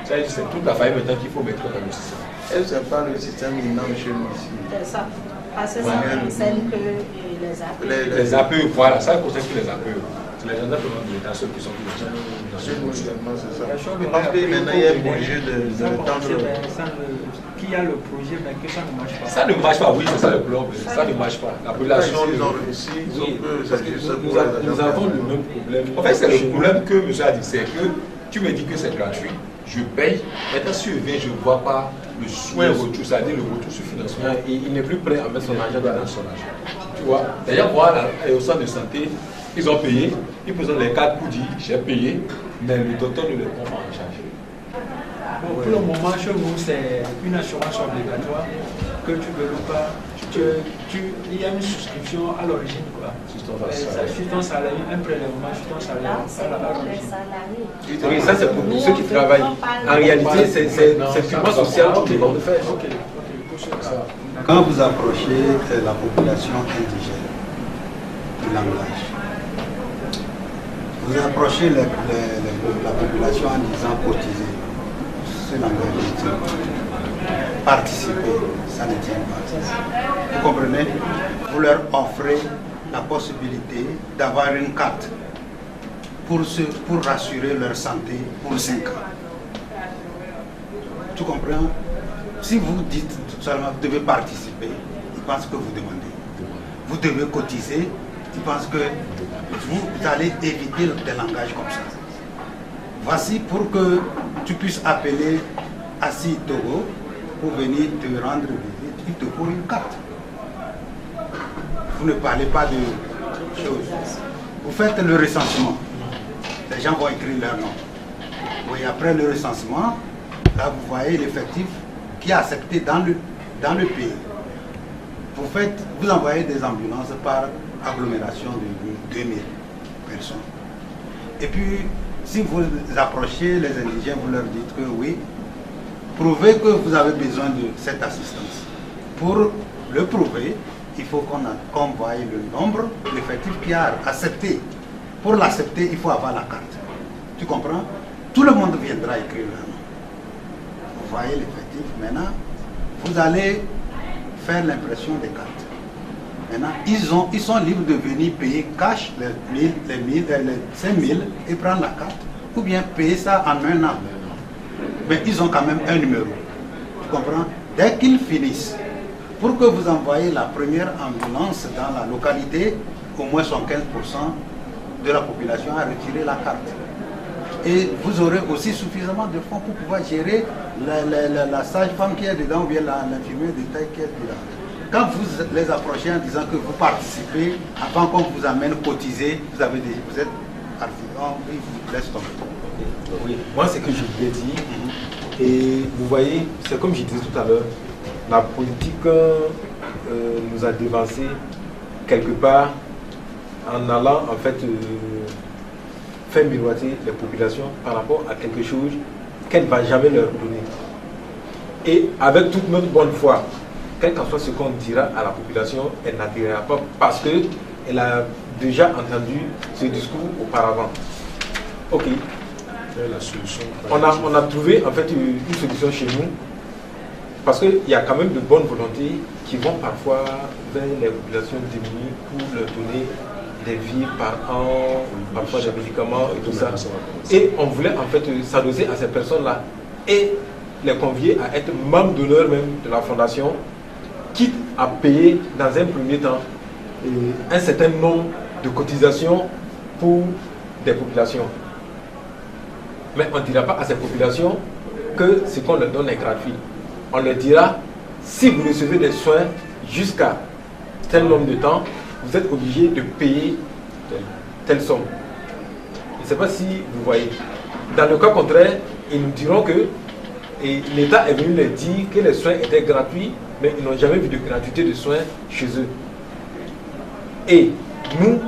C'est toute la famille maintenant qu'il faut mettre dans le système. Et c'est pas le système innan chez nous ici. C'est ça. Parce que ça concerne que les APE. Les APE, voilà, ça concerne que les APE. C'est les gens de l'État, ceux qui sont plus chez nous seulement, c'est ça. Parce que maintenant, il y a un projet de tendre. Qui a le projet, mais que ça ne marche pas. Ça ne marche pas, oui, c'est ça le problème. Ça ne marche pas. La population. Ils ont réussi, parce que nous avons le même problème. En fait, c'est le problème que M. a dit, c'est que tu me dis que c'est gratuit, je paye. Maintenant, si je viens, je ne vois pas le soin retour, c'est-à-dire le retour sur financement. Il n'est plus prêt à mettre son argent dans son argent. Tu vois. D'ailleurs, voilà, au centre de santé, ils ont payé, ils présentent les cartes pour dire j'ai payé, mais le docteur ne le prend pas en charge. Bon, pour le moment, chez vous, c'est une assurance obligatoire que tu ne veux pas. Il y a une souscription à l'origine, quoi. Sur ton salaire, un prélèvement sur ton salaire. Oui, ça c'est pour ceux qui travaillent. En réalité, c'est purement social qu'ils vont le faire. Quand vous approchez la population indigène du langage, vous approchez la population en disant cotiser. Ce langage ne tient pas. Participer, ça ne tient pas. Vous comprenez? Vous leur offrez la possibilité d'avoir une carte pour rassurer leur santé pour 5 ans. Tu comprends? Si vous dites tout seulement vous devez participer, ils pensent que vous demandez. Vous devez cotiser, ils pensent que vous allez éviter des langages comme ça. Voici pour que tu puisses appeler Assis Togo pour venir te rendre visite, il te faut une carte. Vous ne parlez pas de choses. Vous faites le recensement. Les gens vont écrire leur nom. Oui, après le recensement, là vous voyez l'effectif qui est accepté dans le pays. Vous envoyez des ambulances par agglomération de 2000 personnes. Et puis, si vous approchez les indigènes, vous leur dites que oui, prouvez que vous avez besoin de cette assistance. Pour le prouver, il faut qu'on voie le nombre d'effectifs qui a accepté. Pour l'accepter, il faut avoir la carte. Tu comprends? Tout le monde viendra écrire leur nom. Vous voyez l'effectif. Maintenant, vous allez faire l'impression des cartes. Maintenant, ils sont libres de venir payer cash les 5 000 et prendre la carte, ou bien payer ça en 1 an. Mais ils ont quand même un numéro. Tu comprends? Dès qu'ils finissent, pour que vous envoyez la première ambulance dans la localité, au moins 75% de la population a retiré la carte. Et vous aurez aussi suffisamment de fonds pour pouvoir gérer la sage-femme qui est dedans ou bien l'infirmière de taille qui est dedans. Quand vous les approchez en disant que vous participez, avant qu'on vous amène cotiser, vous êtes participant, ils vous laissent tomber. Oui, moi c'est que je vous l'ai dit. Et vous voyez, c'est comme je disais tout à l'heure, la politique nous a dévancé quelque part en allant en fait faire miroiter les populations par rapport à quelque chose qu'elle ne va jamais leur donner. Et avec toute notre bonne foi, quel qu'en soit ce qu'on dira à la population, elle n'attirera pas parce qu'elle a déjà entendu ce discours auparavant. Ok. La solution. On a trouvé en fait une solution chez nous parce qu'il y a quand même de bonnes volontés qui vont parfois vers les populations démunies pour leur donner des vivres par an, parfois des médicaments et tout ça. Et on voulait en fait s'adosser à ces personnes-là et les convier à être membres d'honneur même de la fondation, quitte à payer dans un premier temps un certain nombre de cotisations pour des populations. Mais on ne dira pas à ces populations que ce qu'on leur donne est gratuit. On leur dira, si vous recevez des soins jusqu'à tel nombre de temps, vous êtes obligé de payer telle somme. Je ne sais pas si vous voyez. Dans le cas contraire, ils nous diront que l'État est venu leur dire que les soins étaient gratuits, mais ils n'ont jamais vu de gratuité de soins chez eux. Et nous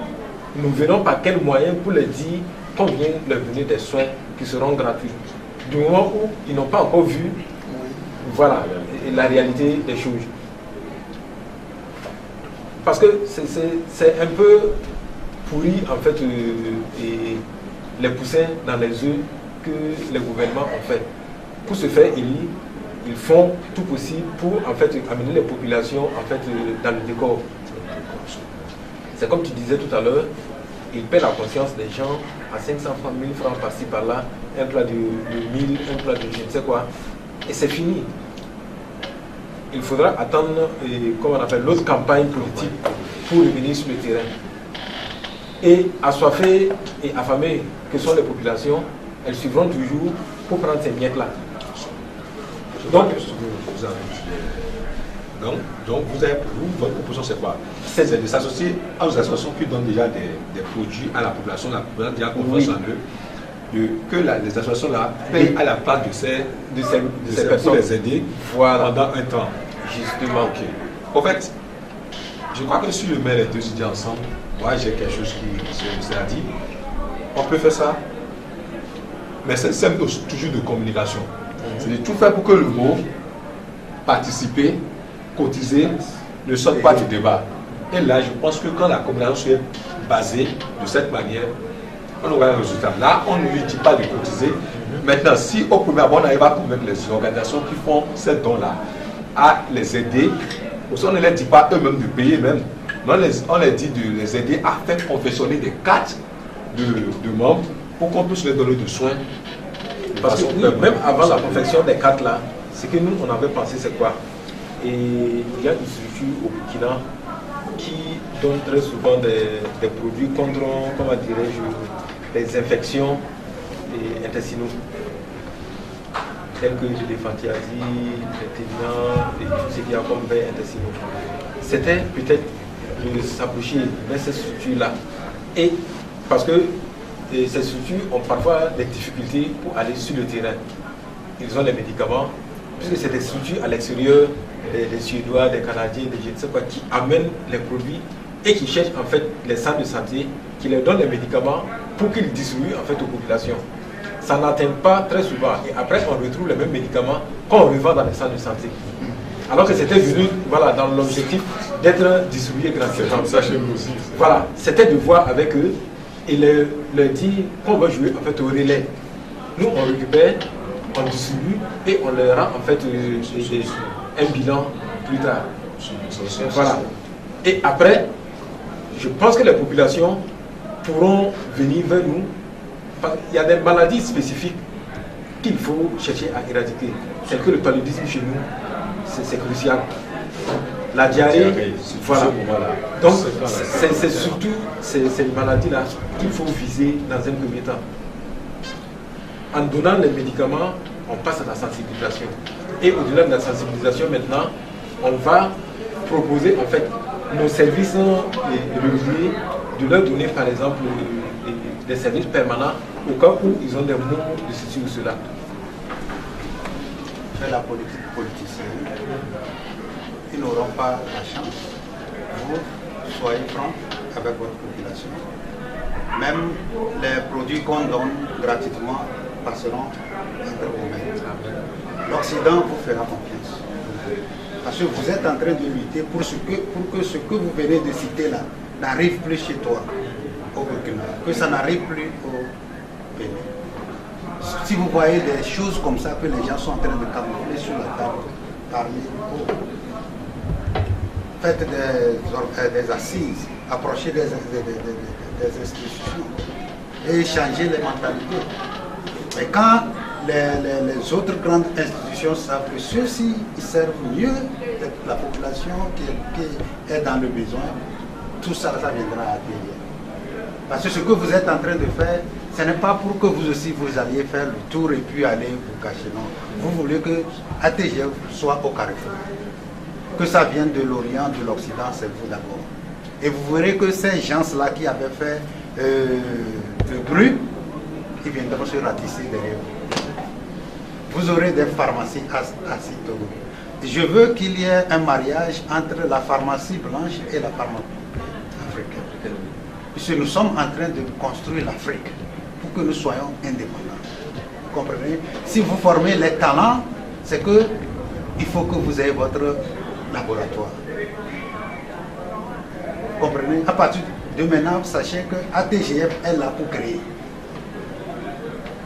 venons par quel moyen pour leur dire qu'on vient leur donner des soins qui seront gratuits. Du moment où ils n'ont pas encore vu, voilà, la réalité des choses. Parce que c'est un peu pourri en fait et les poussins dans les œufs que les gouvernements ont fait. Pour ce faire, ils font tout possible pour en fait amener les populations en fait dans le décor. C'est comme tu disais tout à l'heure, ils paient la conscience des gens à 500 francs, 1000 francs par-ci par-là, un plat de 1000, un plat de je ne sais quoi, et c'est fini. Il faudra attendre, comment on appelle, l'autre campagne politique pour revenir sur le terrain. Et assoiffées et affamées que sont les populations, elles suivront toujours pour prendre ces miettes-là. Donc, votre proposition c'est quoi? C'est de s'associer aux associations qui donnent déjà des produits à la population. La population a déjà confiance en eux. Que les associations là payent à la place de ces personnes pour les aider pendant un temps. Justement. Ok. En fait, je crois que si je mets les deux idées ensemble, moi j'ai quelque chose qui se dit. On peut faire ça, mais c'est toujours de communication. C'est de tout faire pour que le mot participer, cotiser ne sorte pas du débat. Et là, je pense que quand la communication est basée de cette manière, on aura un résultat. Là, on ne lui dit pas de cotiser. Maintenant, si au premier abord, on arrive à convaincre les organisations qui font ces dons-là à les aider, on ne les dit pas eux-mêmes de payer même. On les dit de les aider à faire confectionner des cartes de membres pour qu'on puisse les donner de soins. Parce que oui, même avant la confection des cartes là, ce que nous on avait pensé c'est quoi? Et il y a une structure au Burkina qui donne très souvent des produits contre, comment dirais-je, les infections intestinaux, telles que les fantiasies, les ténians et tout ce qu'il y a comme vers intestinaux. C'était peut-être de s'approcher de ces structures-là. Et parce que ces structures ont parfois des difficultés pour aller sur le terrain. Ils ont les médicaments, puisque c'est des structures à l'extérieur, des Suédois, des Canadiens, des je ne sais pas, qui amènent les produits et qui cherchent en fait les centres de santé, qui leur donnent les médicaments pour qu'ils distribuent en fait aux populations. Ça n'atteint pas très souvent. Et après, on retrouve les mêmes médicaments qu'on revend dans les centres de santé. Alors que c'était venu voilà, dans l'objectif d'être distribué gratuitement. Ça chez nous aussi. Voilà, c'était de voir avec eux et leur dire qu'on va jouer en fait au relais. Nous, on récupère, on distribue et on leur rend en fait un bilan plus tard. Voilà. Et après, je pense que les populations pourront venir vers nous. Il y a des maladies spécifiques qu'il faut chercher à éradiquer. C'est que le paludisme chez nous, c'est crucial. La diarrhée, voilà. Donc, c'est surtout ces maladies-là qu'il faut viser dans un premier temps. En donnant les médicaments, on passe à la sensibilisation. Et au-delà de la sensibilisation, maintenant, on va proposer en fait nos services réguliers, de leur donner par exemple des services permanents au cas où ils ont des maux de ceci ou cela. Faire la politique politicienne, ils n'auront pas la chance. Vous, soyez francs avec votre population. Même les produits qu'on donne gratuitement passeront entre vos mains. L'Occident vous fera confiance. Parce que vous êtes en train de lutter pour que ce que vous venez de citer là n'arrive plus chez toi, au Burkina, que ça n'arrive plus au Bénin. Si vous voyez des choses comme ça, que les gens sont en train de camoufler sur la table, parler, faites des assises, approchez des institutions et changer les mentalités. Et quand les autres grandes institutions savent que ceux-ci servent mieux la population qui est dans le besoin, tout ça, ça viendra à payer. Parce que ce que vous êtes en train de faire, ce n'est pas pour que vous aussi vous alliez faire le tour et puis aller vous cacher. Non. Vous voulez que ATGF soit au carrefour. Que ça vienne de l'Orient, de l'Occident, c'est vous d'abord. Et vous verrez que ces gens-là qui avaient fait le bruit, ils viendront se ratisser derrière vous. Vous aurez des pharmacies à Sitogo. Je veux qu'il y ait un mariage entre la pharmacie blanche et la pharmacie africaine. Puisque nous sommes en train de construire l'Afrique pour que nous soyons indépendants. Vous comprenez? Si vous formez les talents, c'est que il faut que vous ayez votre laboratoire. Vous comprenez? À partir de maintenant, sachez que ATGF est là pour créer.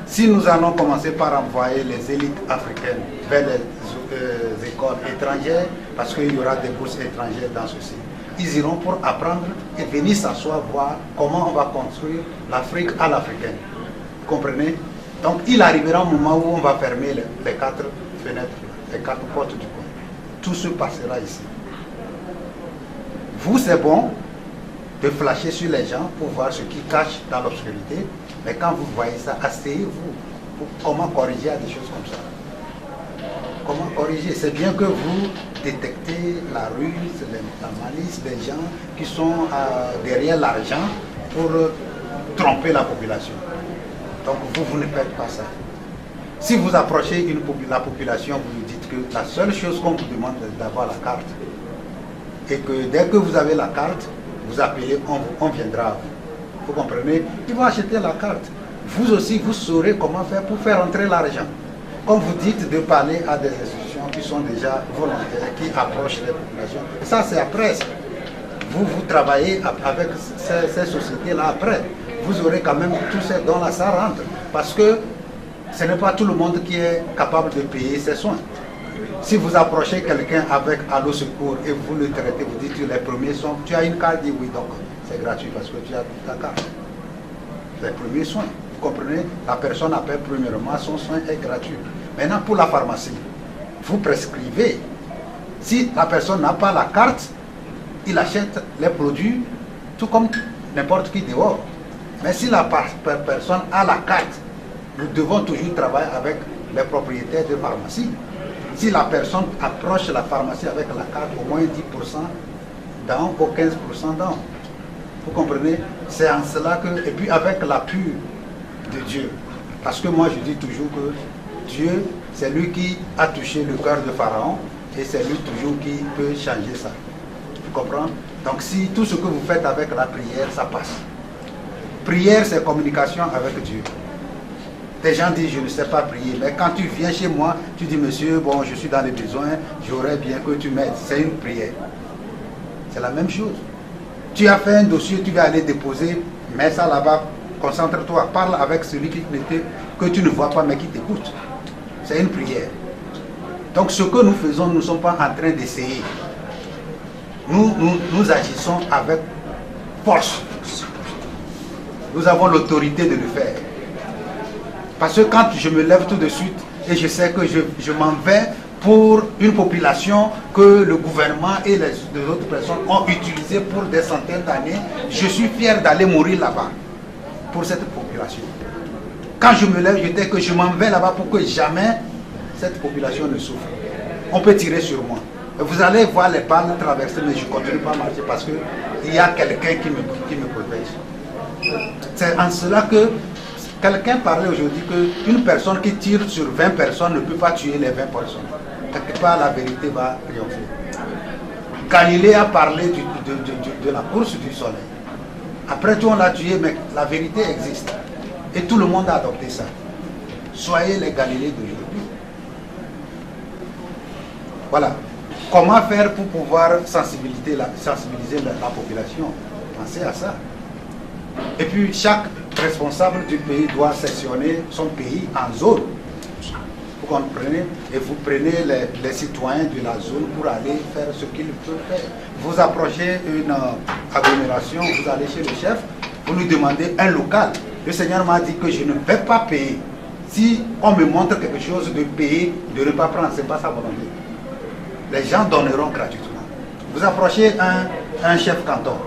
Si nous allons commencer par envoyer les élites africaines vers les écoles étrangères, parce qu'il y aura des bourses étrangères dans ceci, ils iront pour apprendre et venir s'asseoir, voir comment on va construire l'Afrique à l'africaine. Vous comprenez? Donc il arrivera un moment où on va fermer les 4 fenêtres, les 4 portes du coin. Tout se passera ici. Vous, c'est bon de flasher sur les gens pour voir ce qui cache dans l'obscurité, mais quand vous voyez ça, asseyez-vous pour comment corriger à des choses comme ça. Comment corriger? C'est bien que vous détectez la ruse, la malice des gens qui sont derrière l'argent pour tromper la population. Donc vous ne faites pas ça. Si vous approchez la population, vous lui dites que la seule chose qu'on vous demande c'est d'avoir la carte. Et que dès que vous avez la carte, vous appelez, on viendra à vous. Vous comprenez? Ils vont acheter la carte. Vous aussi, vous saurez comment faire pour faire entrer l'argent. Comme vous dites de parler à des institutions qui sont déjà volontaires, qui approchent les populations. Ça, c'est après. Vous travaillez avec ces sociétés-là après. Vous aurez quand même tous ces dons-là, ça rentre. Parce que ce n'est pas tout le monde qui est capable de payer ses soins. Si vous approchez quelqu'un avec Allo Secours et vous le traitez, vous dites que les premiers soins, tu as une carte, dit oui, donc c'est gratuit parce que tu as ta carte. Les premiers soins, vous comprenez? La personne appelle premièrement, son soin est gratuit. Maintenant, pour la pharmacie, vous prescrivez. Si la personne n'a pas la carte, il achète les produits tout comme n'importe qui dehors. Mais si la personne a la carte, nous devons toujours travailler avec les propriétaires de pharmacie. Si la personne approche la pharmacie avec la carte, au moins 10% down ou 15% down. Vous comprenez? C'est en cela que, et puis avec l'appui de Dieu. Parce que moi je dis toujours que Dieu, c'est lui qui a touché le cœur de Pharaon et c'est lui toujours qui peut changer ça. Vous comprenez? Donc si tout ce que vous faites avec la prière, ça passe. Prière, c'est communication avec Dieu. Des gens disent, je ne sais pas prier. Mais quand tu viens chez moi, tu dis, monsieur, bon, je suis dans les besoins, j'aurais bien que tu m'aides. C'est une prière. C'est la même chose. Tu as fait un dossier, tu vas aller déposer, mets ça là-bas, concentre-toi, parle avec celui que tu ne vois pas, mais qui t'écoute. C'est une prière. Donc ce que nous faisons, nous ne sommes pas en train d'essayer. Nous agissons avec force. Nous avons l'autorité de le faire. Parce que quand je me lève tout de suite et je sais que je m'en vais pour une population que le gouvernement et les autres personnes ont utilisée pour des centaines d'années, je suis fier d'aller mourir là-bas pour cette population. Quand je me lève, je dis que je m'en vais là-bas pour que jamais cette population ne souffre. On peut tirer sur moi. Et vous allez voir les balles traverser, mais je ne continue pas à marcher parce qu'il y a quelqu'un qui me protège. C'est en cela que quelqu'un parlait aujourd'hui qu'une personne qui tire sur 20 personnes ne peut pas tuer les 20 personnes. Quelque part, la vérité va triompher. Galilée a parlé de la course du soleil. Après tout, on l'a tué, mais la vérité existe. Et tout le monde a adopté ça. Soyez les Galiléens d'aujourd'hui. Voilà. Comment faire pour pouvoir sensibiliser la population? Pensez à ça. Et puis, chaque responsable du pays doit sectionner son pays en zones. Vous comprenez? Et vous prenez les citoyens de la zone pour aller faire ce qu'ils peuvent faire. Vous approchez une agglomération, vous allez chez le chef, vous lui demandez un local. Le Seigneur m'a dit que je ne vais pas payer. Si on me montre quelque chose de payer, de ne pas prendre, ce n'est pas sa volonté. Les gens donneront gratuitement. Vous approchez un chef canton.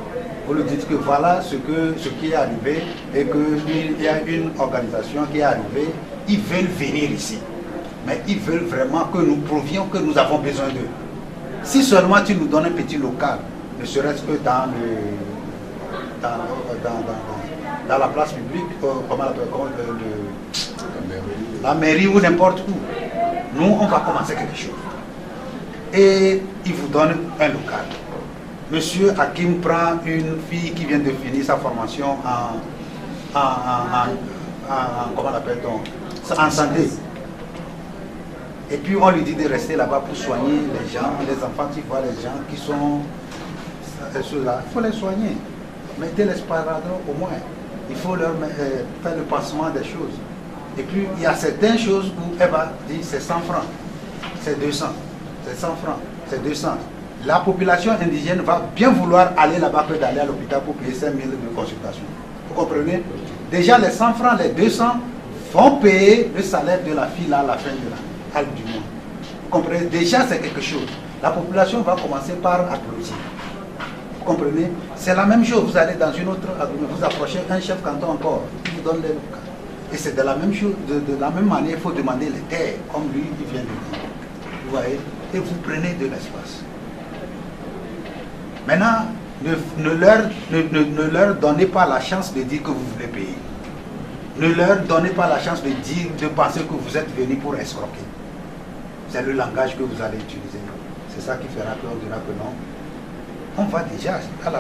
Vous lui dites que voilà ce qui est arrivé et qu'il y a une organisation qui est arrivée. Ils veulent venir ici. Mais ils veulent vraiment que nous prouvions que nous avons besoin d'eux. Si seulement tu nous donnes un petit local, ne serait-ce que dans la place publique, la mairie ou n'importe où, nous on va commencer quelque chose. Et ils vous donnent un local. Monsieur Hakim prend une fille qui vient de finir sa formation en santé. Et puis on lui dit de rester là-bas pour soigner les gens, les enfants, tu vois, les gens qui sont ceux-là, il faut les soigner. Mettez l'esparador au moins. Il faut leur faire le pansement des choses. Et puis il y a certaines choses où elle va dire c'est 100 francs, c'est 200, c'est 100 francs, c'est 200. La population indigène va bien vouloir aller là-bas que d'aller à l'hôpital pour payer 5 000 de consultation. Vous comprenez? Déjà les 100 francs, les 200 vont payer le salaire de la fille là, à la fin de la du mois. Vous comprenez? Déjà c'est quelque chose. La population va commencer par applaudir. Vous comprenez? C'est la même chose. Vous allez dans une autre agglomération, vous approchez un chef canton encore, qui vous donne les locaux. Et c'est de la même chose, de la même manière, il faut demander les terres, comme lui, il vient de dire. Vous voyez? Et vous prenez de l'espace. Maintenant, ne leur donnez pas la chance de dire que vous voulez payer. Ne leur donnez pas la chance de dire, de penser que vous êtes venu pour escroquer. C'est le langage que vous allez utiliser. C'est ça qui fera qu'on dira que non. On va déjà à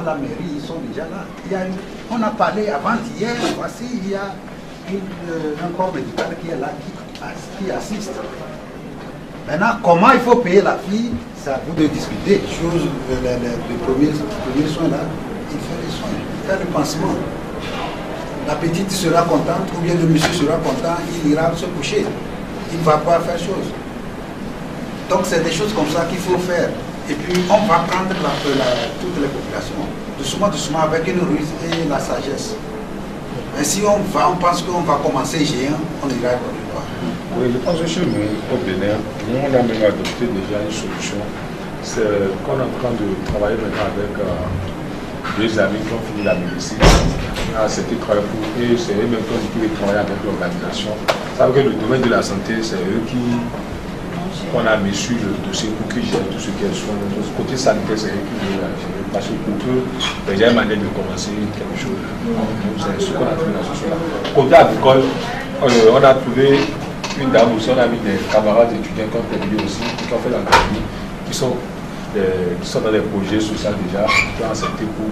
la mairie, ils sont déjà là. On a parlé avant-hier, voici, il y a un corps médical qui est là, qui assiste. Maintenant, comment il faut payer la fille, c'est à vous de discuter. Chose, les premiers soins là, il fait les soins, il fait le pansement. La petite sera contente, ou bien le monsieur sera content, il ira se coucher. Il ne va pas faire chose. Donc c'est des choses comme ça qu'il faut faire. Et puis on va prendre toutes les populations, doucement, avec une ruse et la sagesse. Mais si on pense qu'on va commencer géant, on ira quelque part. Oui, je pense que chez nous, au Bénin, nous on a même adopté déjà une solution. C'est qu'on est en train de travailler maintenant avec deux amis qui ont fini la médecine. C'était travail pour eux, c'est eux même qui ont travailler avec l'organisation. Ça veut dire que le domaine de la santé, c'est eux qu'on a mis sur le dossier pour qu'ils gèrent tout ce qui est soin. De ce côté sanitaire, c'est eux qui veulent gérer. Parce que pour eux, déjà une manière de commencer quelque chose. C'est ce qu'on a trouvé dans ce soir. Côté agricole, on a trouvé une dame aussi, on a mis des camarades étudiants qui ont terminé aussi, qui ont fait l'académie, qui sont dans des projets sur ça déjà, qui ont accepté pour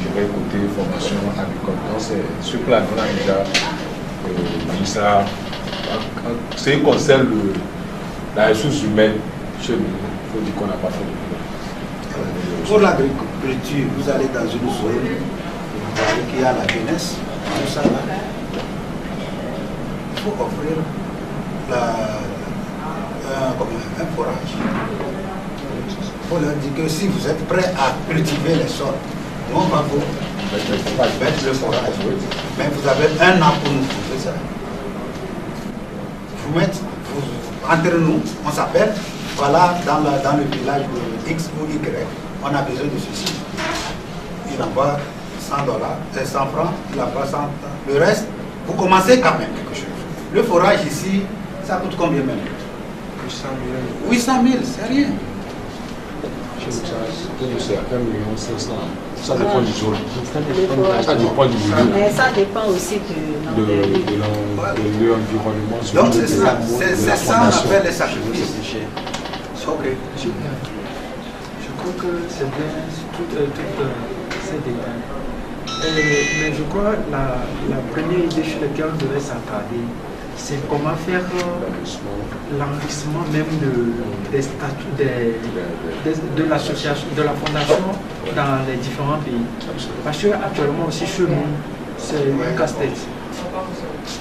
gérer côté formation agricole. Donc c'est ce plan qu'on a déjà mis ça. Ce qui concerne la ressource humaine chez nous, il faut dire qu'on n'a pas fait de plan. Pour l'agriculture, vous allez dans une zone, vous voyez qu'il y a la jeunesse, tout ça là. Il faut offrir un forage. Il faut leur dire que si vous êtes prêts à cultiver les sols, nous on va vous mettre le forage. Mais vous avez un an pour nous trouver ça. Entre nous, on s'appelle, voilà, dans le village de X ou Y, on a besoin de ceci. Il envoie $100, 100 francs, il envoie 100. Le reste, vous commencez quand même quelque chose. Le forage ici, ça coûte combien même? 800 000, c'est rien. C'est à 1,5 million. Ça dépend du zone. Ça dépend du milieu. Mais ça dépend aussi de l'environnement. Donc c'est ça, on appelle les sacrifices. Ok. Je crois que c'est bien tout ces détails. Mais je crois que la première idée sur laquelle on devait s'attarder, c'est comment faire l'enrichissement même des statuts de l'association, de la fondation dans les différents pays. Parce qu'actuellement aussi chez nous, c'est une casse-tête.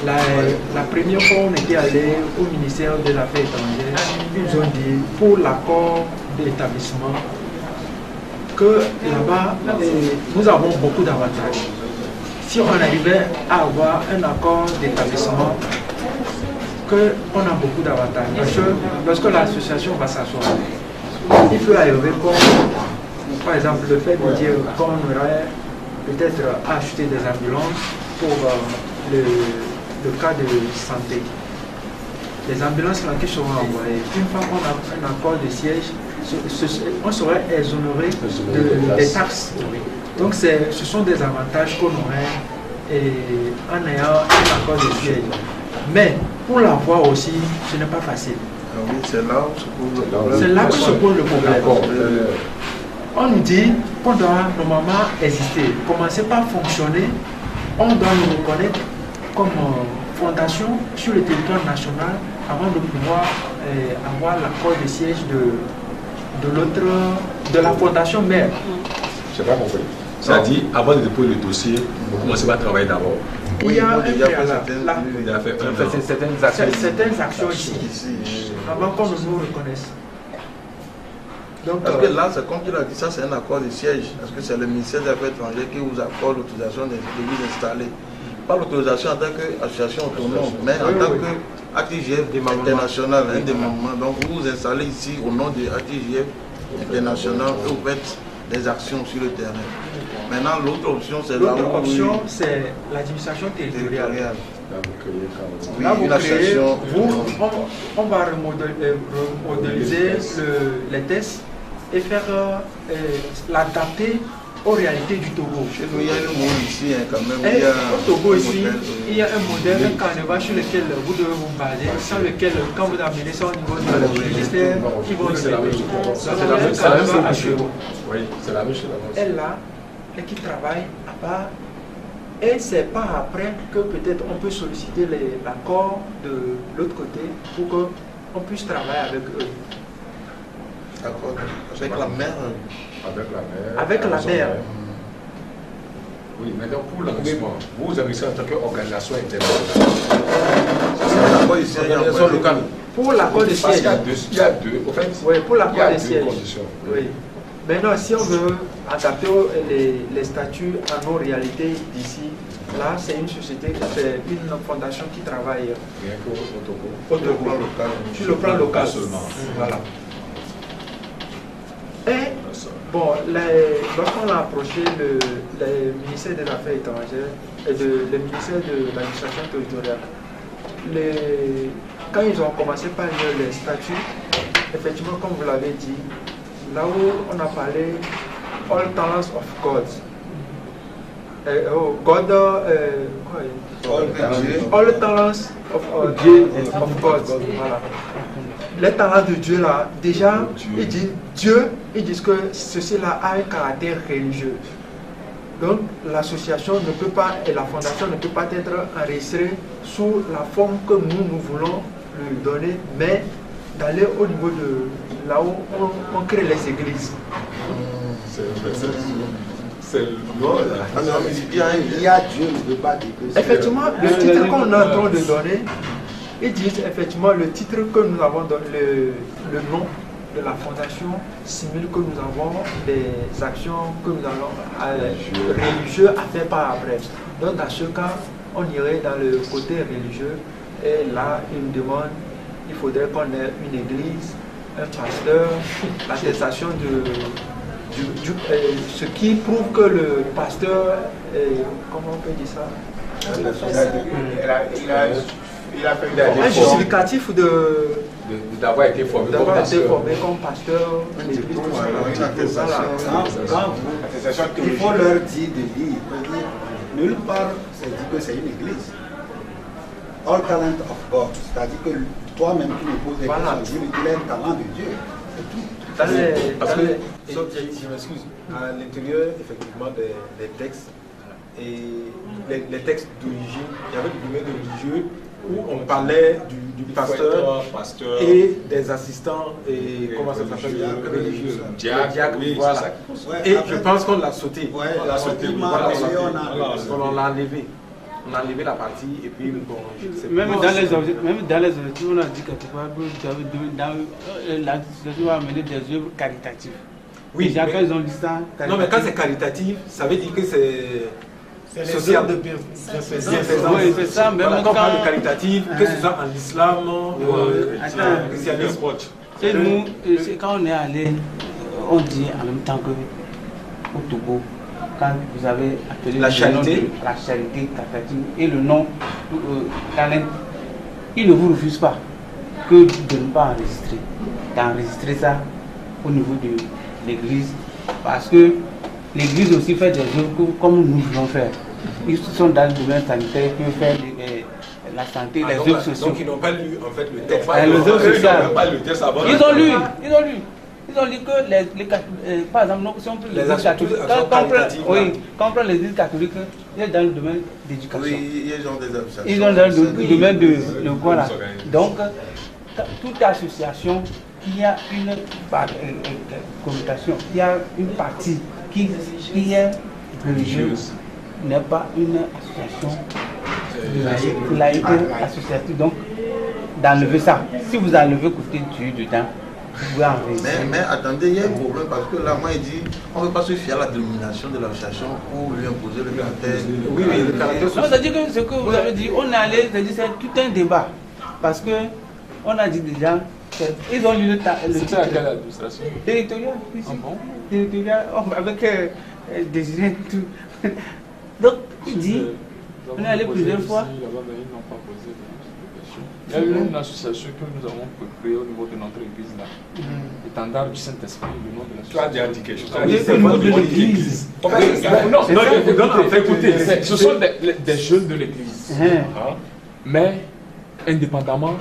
La première fois on était allé au ministère des Affaires étrangères, ils nous ont dit pour l'accord d'établissement que là-bas nous avons beaucoup d'avantages. Si on arrivait à avoir un accord d'établissement, qu'on a beaucoup d'avantages. Parce que lorsque l'association va s'asseoir, il peut arriver comme, par exemple, le fait de dire qu'on aurait peut-être acheté des ambulances pour le cas de santé. Les ambulances là qui seront envoyées, une fois qu'on a un accord de siège, on serait exonéré des taxes. Donc ce sont des avantages qu'on aurait en ayant un accord de siège. Mais pour l'avoir aussi, ce n'est pas facile. Oui, c'est là que se pose le problème. On nous dit qu'on doit normalement exister, commencer par fonctionner, on doit nous reconnaître comme fondation sur le territoire national avant de pouvoir avoir l'accord de siège de la fondation mère. Je n'ai pas compris. C'est-à-dire, avant de déposer le dossier, vous commencez à travailler d'abord. Il y a un préalable. Il a fait certaines actions ici, avant qu'on nous reconnaisse. Donc, parce que là, c'est comme il a dit, ça c'est un accord de siège. Parce que c'est le ministère des Affaires étrangères qui vous accorde l'autorisation de vous installer. Pas l'autorisation en tant qu'association autonome, mais en tant qu'ATGF international, un démembrement. Donc vous vous installez ici au nom de ATGF international et vous faites des actions sur le terrain. Maintenant, l'autre option, c'est là où... L'autre option, c'est l'administration territoriale. Là, vous créez, on va remodéliser les tests et faire l'adapter aux réalités du Togo. Chez nous, il y a le monde ici, quand même. Au Togo ici, il y a un modèle, un carnaval sur lequel vous devez vous baser, sans lequel, quand vous amenez ça au niveau du ministère, ils vont le faire. C'est la même chose. Oui, c'est la même chose. Elle là, et qui travaille à part. Et c'est pas après que peut-être on peut solliciter l'accord de l'autre côté pour qu'on puisse travailler avec eux. D'accord. Avec la mère. Avec la mère. Oui, maintenant pour l'enregistrement, vous enregistrez en tant qu'organisation internationale. C'est l'organisation locale. Pour l'accord de siège. Il y a deux, au fait. Oui, pour l'accord de siège. Conditions. Oui. Maintenant, si on veut adapter les statuts à nos réalités d'ici, là, c'est une société, c'est une fondation qui travaille sur le plan local seulement. Voilà. Et, bon, lorsqu'on a approché le ministère des Affaires étrangères et le ministère de l'administration territoriale, quand ils ont commencé par lire les statuts, effectivement, comme vous l'avez dit, là où on a parlé All Talents of God. All Talents of God. Voilà. Les talents de Dieu là, déjà, ils disent Dieu, ils disent que ceci là a un caractère religieux. Donc l'association ne peut pas et la fondation ne peut pas être enregistrée sous la forme que nous voulons lui donner, mais d'aller au niveau de là où on crée les églises. C'est il y a Dieu ne veut pas dire que effectivement, le titre qu'on est en train de donner, ils disent effectivement le titre que nous avons donné, le nom de la fondation simule que nous avons des actions que nous allons religieux à faire par après. Donc dans ce cas, on irait dans le côté religieux et là, ils nous demandent, il faudrait qu'on ait une église, un pasteur, l'attestation ce qui prouve que le pasteur, comment on peut dire ça? Il a fait un justificatif d'avoir été formé comme pasteur. Il faut leur dire de lire. Nulle part, c'est dit que c'est une église. All talent of God, c'est-à-dire que toi-même qui me poses des questions, il est un talent de Dieu. C'est tout. Parce que, je m'excuse, à l'intérieur effectivement des textes, et les textes d'origine, il y avait du domaine religieux où on parlait du pasteur et des assistants et comment ça s'appelle, religieux, diacre, voilà. Et je pense qu'on l'a sauté. On l'a sauté, on l'a enlevé. On a enlevé la partie et puis bon, je sais même dans les objectifs, on a dit quelque part que l'association va amener des œuvres caritatives. Oui, déjà quand ils ont dit ça. Non, mais quand c'est caritatif, ça veut dire que c'est social de bienfaisance. Oui, c'est ça. Même quand on parle de caritatif, que ce soit en islam, en christianisme. Et nous, quand on est allé, on dit en même temps que au Togo, quand vous avez appelé la charité caritative et le nom talent, ils ne vous refusent pas que de ne pas enregistrer, d'enregistrer ça au niveau de l'église, parce que l'église aussi fait des œuvres comme nous voulons faire. Ils sont dans le domaine sanitaire, ils peuvent faire la santé, les œuvres sociales. Donc ils n'ont pas lu en fait le texte. Les œuvres sociales. Ils ont lu. Ils ont dit que par exemple, si on prend les églises catholiques, quand on prend les églises catholiques, il est dans le domaine d'éducation. Oui, ils ont des associations. Ils sont dans le domaine de quoi là. Donc, toute association qui a une connotation, qui a une partie qui est religieuse, n'est pas une association laïque associative. Donc, d'enlever ça. Si vous enlevez côté Dieu dedans, vous pouvez enlever. Mais attendez, il y a un problème parce que là, moi, il dit on ne veut pas se fier à la dénomination de l'association pour lui imposer le caractère. Oui, le caractère social. Non, c'est-à-dire que ce que vous avez dit, on est allé, c'est tout un débat. Parce que on a dit déjà, ils ont lu le c'était à quelle administration? Territorial. Ah bon? Territorial, avec Désiré tout. Donc, il dit, on est allé plusieurs fois. Il y a eu une association que nous avons créée au niveau de notre église là. Étendard du Saint-Esprit, le nom de l'association. Tu as déjà dit quelque chose. C'est au niveau de l'église. Non, ce sont des jeunes de l'église. Mais indépendamment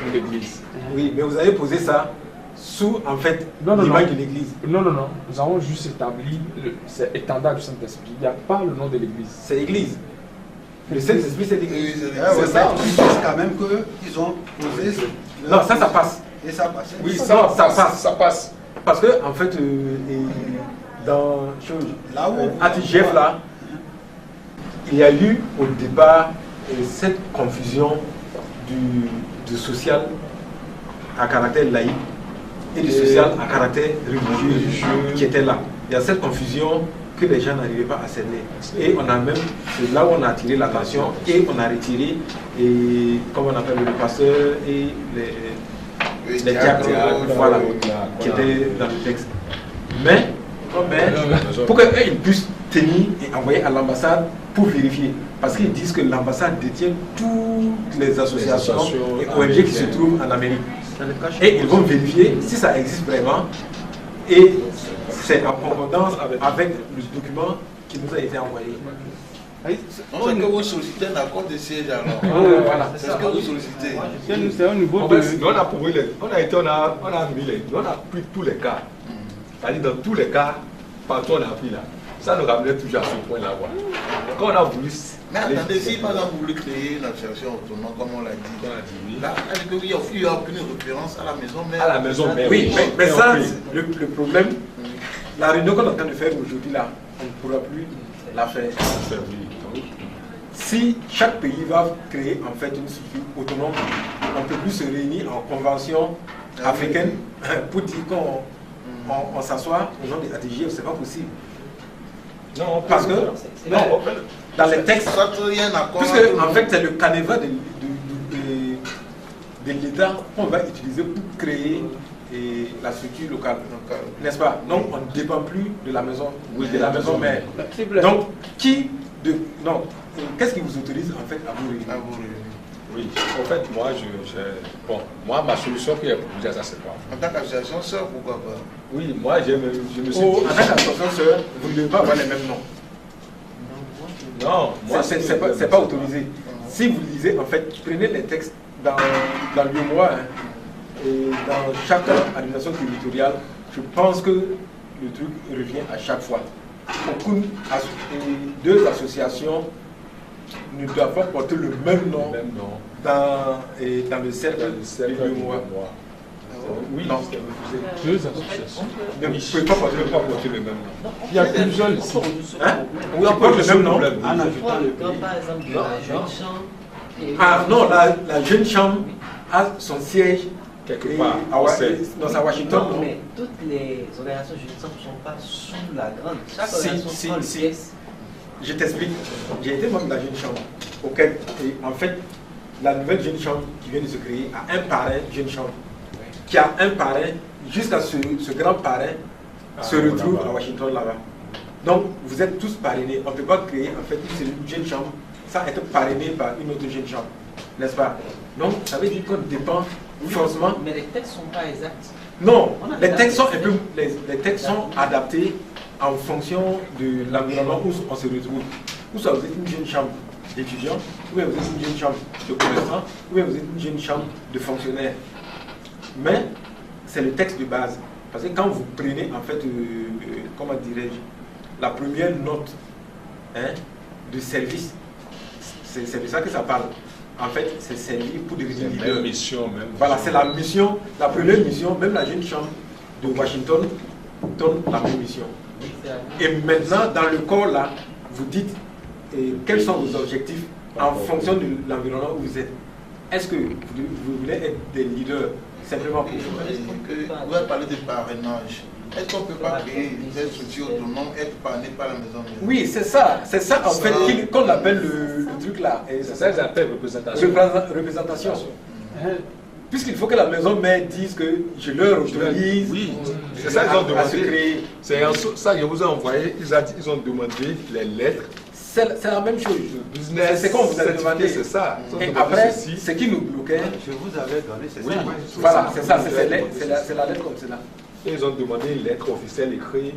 de l'église. Oui, mais vous avez posé ça sous, en fait, l'image de l'église. Non. Nous avons juste établi, c'est étendard du Saint-Esprit. Il n'y a pas le nom de l'église. C'est l'église. Le Saint-Esprit, c'est l'église. C'est ça. Ils disent quand même qu'ils ont posé. Non, ça passe. Et ça passe. Oui, ça passe. Parce que, en fait, dans ATGF, là, il y a eu au départ cette confusion du social à caractère laïque et du social à caractère religieux qui était là. Il y a cette confusion que les gens n'arrivaient pas à cerner. Et on a même, c'est là où on a attiré l'attention et on a retiré, comme on appelle le pasteur et les diacres, voilà, qui étaient dans le texte. Mais pour qu'ils puissent tenir et envoyer à l'ambassade pour vérifier. Parce qu'ils disent que l'ambassade détient toutes les associations et ONG qui se trouvent en Amérique. Et ils vont vérifier si ça existe vraiment. Et c'est en concordance avec le document qui nous a été envoyé. On sait que vous sollicitez un accord de siège alors. Voilà. C'est ce que vous sollicitez. C'est au niveau de... On a pris tous les cas. C'est-à-dire dans tous les cas, partout on a pris là. Ça nous ramenait toujours à ce point-là. Quand on a voulu... Mais attendez, si par exemple vous voulez créer une association autonome, comme on l'a dit, là, il n'y a aucune référence à la maison mère. À la maison mère. Oui, mais ça, le problème, la réunion qu'on est en train de faire aujourd'hui là, on ne pourra plus la faire. Si chaque pays va créer en fait une structure autonome, on ne peut plus se réunir en convention africaine pour dire qu'on s'assoit au nom des ATGF, c'est pas possible. Non, parce que dans les textes, puisque en fait c'est le canevas de l'État qu'on va utiliser pour créer la structure locale, n'est-ce pas? Donc on ne dépend plus de la maison, de la maison mère. Donc qu'est-ce qui vous autorise en fait à vous réunir? Oui, en fait, moi, ma solution qui est proposée à ça, c'est quoi? En tant qu'association sœur, pourquoi pas? Oui, moi, je me suis... En tant qu'association sœur, vous ne devez pas avoir les mêmes noms. Non, moi, c'est pas autorisé. Si vous lisez, en fait, prenez les textes dans le mois et dans chaque administration territoriale, je pense que le truc revient à chaque fois. Deux associations ne doivent pas porter le même nom dans le cercle du mois. Oui, non. Deux associations. Ne pouvez pas porter le même nom. Il y a plusieurs ici. Oui, on porte le même nom. En ajoutant le cas, par exemple, de la jeune chambre. Ah non, la jeune chambre a son siège quelque part dans Washington. Non, mais toutes les organisations judiciaires ne sont pas sous la grande. Chaque organisation prend le pièce. Je t'explique. J'ai été membre de la jeune chambre. En fait, la nouvelle jeune chambre qui vient de se créer a un parrain jeune chambre. Qui a un parrain, jusqu'à ce grand parrain se retrouve à Washington là-bas. Donc, vous êtes tous parrainés. On ne peut pas créer en fait une jeune chambre sans être parrainé par une autre jeune chambre. N'est-ce pas? Donc, ça veut dire qu'on dépend forcément. Mais les textes ne sont pas exacts. Non, les textes sont les textes sont adaptés en fonction de l'environnement où on se retrouve. Ou soit vous êtes une jeune chambre d'étudiants, ou bien vous êtes une jeune chambre de commerçants, ou bien vous êtes une jeune chambre de fonctionnaires. Mais c'est le texte de base. Parce que quand vous prenez, en fait, comment dirais-je, la première note de service, c'est de ça que ça parle. En fait, c'est servir pour devenir leader. Même mission, même. Voilà, c'est la mission, la première mission, même la jeune chambre de Washington donne la même mission. Et maintenant, dans le corps là, vous dites quels sont vos objectifs en fonction de l'environnement où vous êtes. Est-ce que vous voulez être des leaders simplement pour vous? Vous avez parlé de parrainage. Est-ce qu'on ne peut pas créer des structures autonomes, être parrainé par la maison mère? Oui, c'est ça en fait qu'on appelle le truc là. C'est ça qu'ils appellent représentation. Représentation. Puisqu'il faut que la maison mère dise que je leur autorise. Oui, c'est ça qu'ils ont à se demandé. créer. C'est ça qu'ils vous ont envoyé, ils ont demandé les lettres. C'est la même chose. Business, c'est qu'on vous a demandé. C'est ça. Et après, ce qui nous bloquait. Je vous avais donné, c'est oui, ça. Voilà, c'est ça, c'est la lettre comme cela. Et ils ont demandé une lettre officielle écrite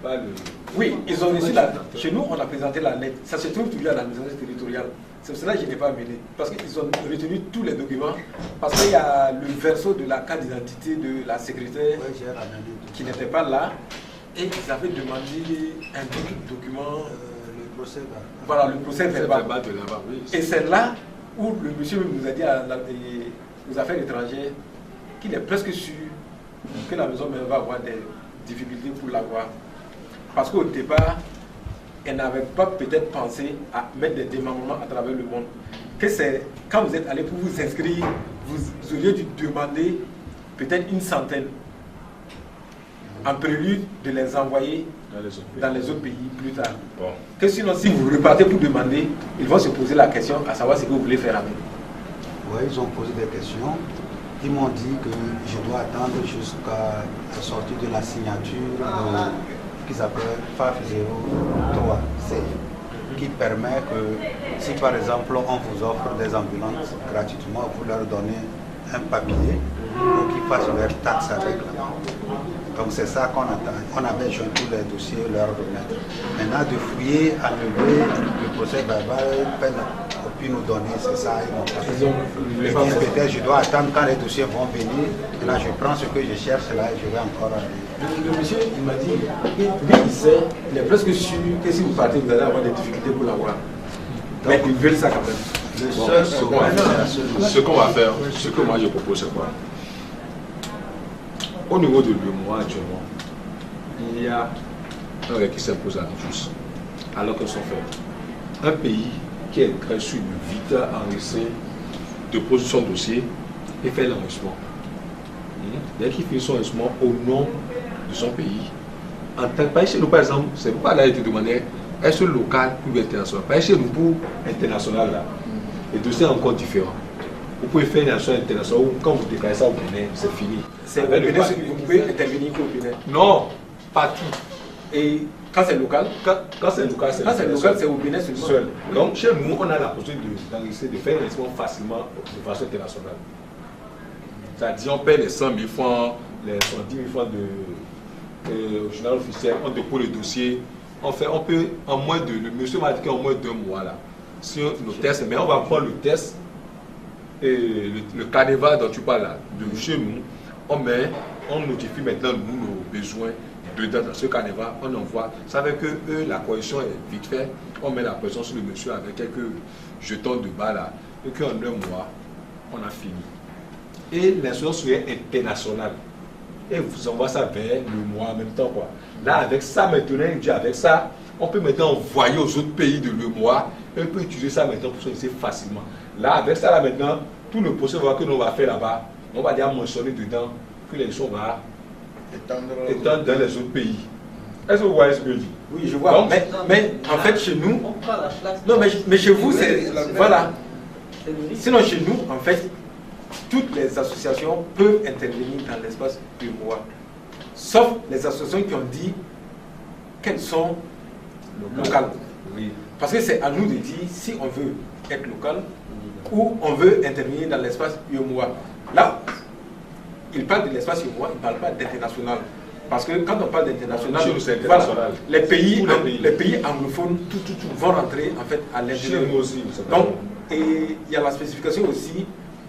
par le. Oui, ils ont reçu la. Chez nous, on a présenté la lettre. Ça se trouve toujours à l'administration territoriale. C'est pour cela que je n'ai pas amené. Parce qu'ils ont retenu tous les documents. Parce qu'il y a le verso de la carte d'identité de la secrétaire qui n'était pas là. Et ils avaient demandé un document. Le procès verbal. Voilà, le procès verbal. de là-bas, oui. Et c'est là où le monsieur nous a dit aux affaires étrangères qu'il est presque sûr que la maison va avoir des difficultés pour l'avoir. Parce qu'au départ, elle n'avait pas peut-être pensé à mettre des démembrements à travers le monde. Que c'est quand vous êtes allé pour vous inscrire, vous auriez dû demander peut-être une centaine en prélude de les envoyer dans les autres pays plus tard. Bon. Que sinon, si vous repartez pour demander, ils vont se poser la question à savoir ce que vous voulez faire avec. Oui, ils ont posé des questions. Ils m'ont dit que je dois attendre jusqu'à la sortie de la signature qui s'appelle 503C, qui permet que si par exemple on vous offre des ambulances gratuitement, vous leur donnez un papier pour qu'ils fassent leur taxe avec. Donc c'est ça qu'on attend. On avait joué tous les dossiers, leur remettre. Maintenant de fouiller, enlever le procès verbal, puis nous donner, c'est ça. Ils disent peut-être je dois attendre quand les dossiers vont venir. Et là je prends ce que je cherche là et je vais encore aller. Le monsieur, il m'a dit, lui il sait, il est presque sûr que si vous partez, vous allez avoir des difficultés pour l'avoir. Mais ils veulent ça quand même. Ce qu'on va faire, ce que moi je propose, c'est quoi? Au niveau de l'UEMOA actuellement, il y a un règle qui s'impose à nous tous. Alors que sont faits. Un pays qui est reçu une vite enregistrée de position de dossier et fait l'enregistrement. Dès qu'il fait son enregistrement au nom de son pays, en tant que pays chez nous, par exemple, c'est pourquoi là, il te demandait est-ce local ou international? Pas chez nous pour international là. Les dossiers sont encore différents. Vous pouvez faire une action internationale ou quand vous déclarez ça au Bénin, c'est fini. C'est au Bénin, vous pouvez intervenir qu'au Bénin. Non, partout. Et quand c'est local, quand c'est local, c'est au Bénin seulement. Seul. Donc chez nous, on a la possibilité d'enregistrer, de faire un investissement facilement de façon internationale. C'est-à-dire, on paie les 100 000 francs, les 110 000 francs au journal officiel, on dépose le dossier. On peut, en moins de, le monsieur m'a dit qu'en moins de 2 mois là, sur nos tests, mais on va prendre le test, et le carnaval dont tu parles là, de chez nous, on notifie maintenant nous nos besoins dedans dans ce carnaval, on envoie. Ça veut que eux, la correction est vite faite, on met la pression sur le monsieur avec quelques jetons de bas là, et qu'en 1 mois, on a fini. Et l'insurance serait internationale. Et vous envoie ça vers le mois en même temps quoi. Là avec ça maintenant, avec ça, on peut maintenant envoyer aux autres pays de le mois et on peut utiliser ça maintenant pour s'organiser facilement. Là avec ça là maintenant, tout le procès que l'on va faire là-bas, on va déjà mentionner dedans que les choses vont étendre dans les autres pays. Est-ce que vous voyez ce que je dis? Oui, je vois. Donc, mais en fait chez nous, non mais chez vous c'est voilà. Sinon chez nous en fait, toutes les associations peuvent intervenir dans l'espace du mois, sauf les associations qui ont dit qu'elles sont locales. Oui. Parce que c'est à nous de dire si on veut être local ou on veut intervenir dans l'espace UEMOA. Là, il parle de l'espace UEMOA, il ne parle pas d'international. Parce que quand on parle d'international, voilà, les pays anglophones tout vont rentrer en fait à l'intérieur. Donc, et il y a la spécification aussi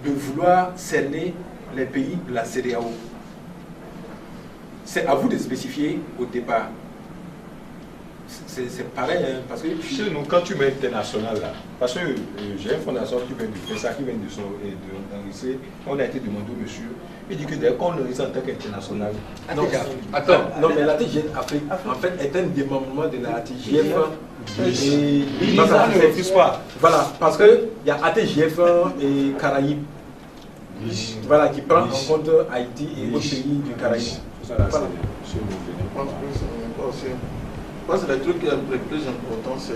de vouloir cerner les pays de la CEDEAO. c'est à vous de spécifier au départ. C'est pareil, hein, parce que chez nous, quand tu mets international là, parce que j'ai une fondation qui vient de faire ça, qui vient d'enregistrer, on a été demandé au monsieur, il dit que dès qu'on enregistre en tant qu'international, non, mais la TGF Afrique, en fait, est un démembrement de la TGF. Voilà, parce qu'il y a ATGF et Caraïbes. Voilà, qui prend en compte Haïti et autres pays du Caraïbe. Je pense que le truc le plus important, c'est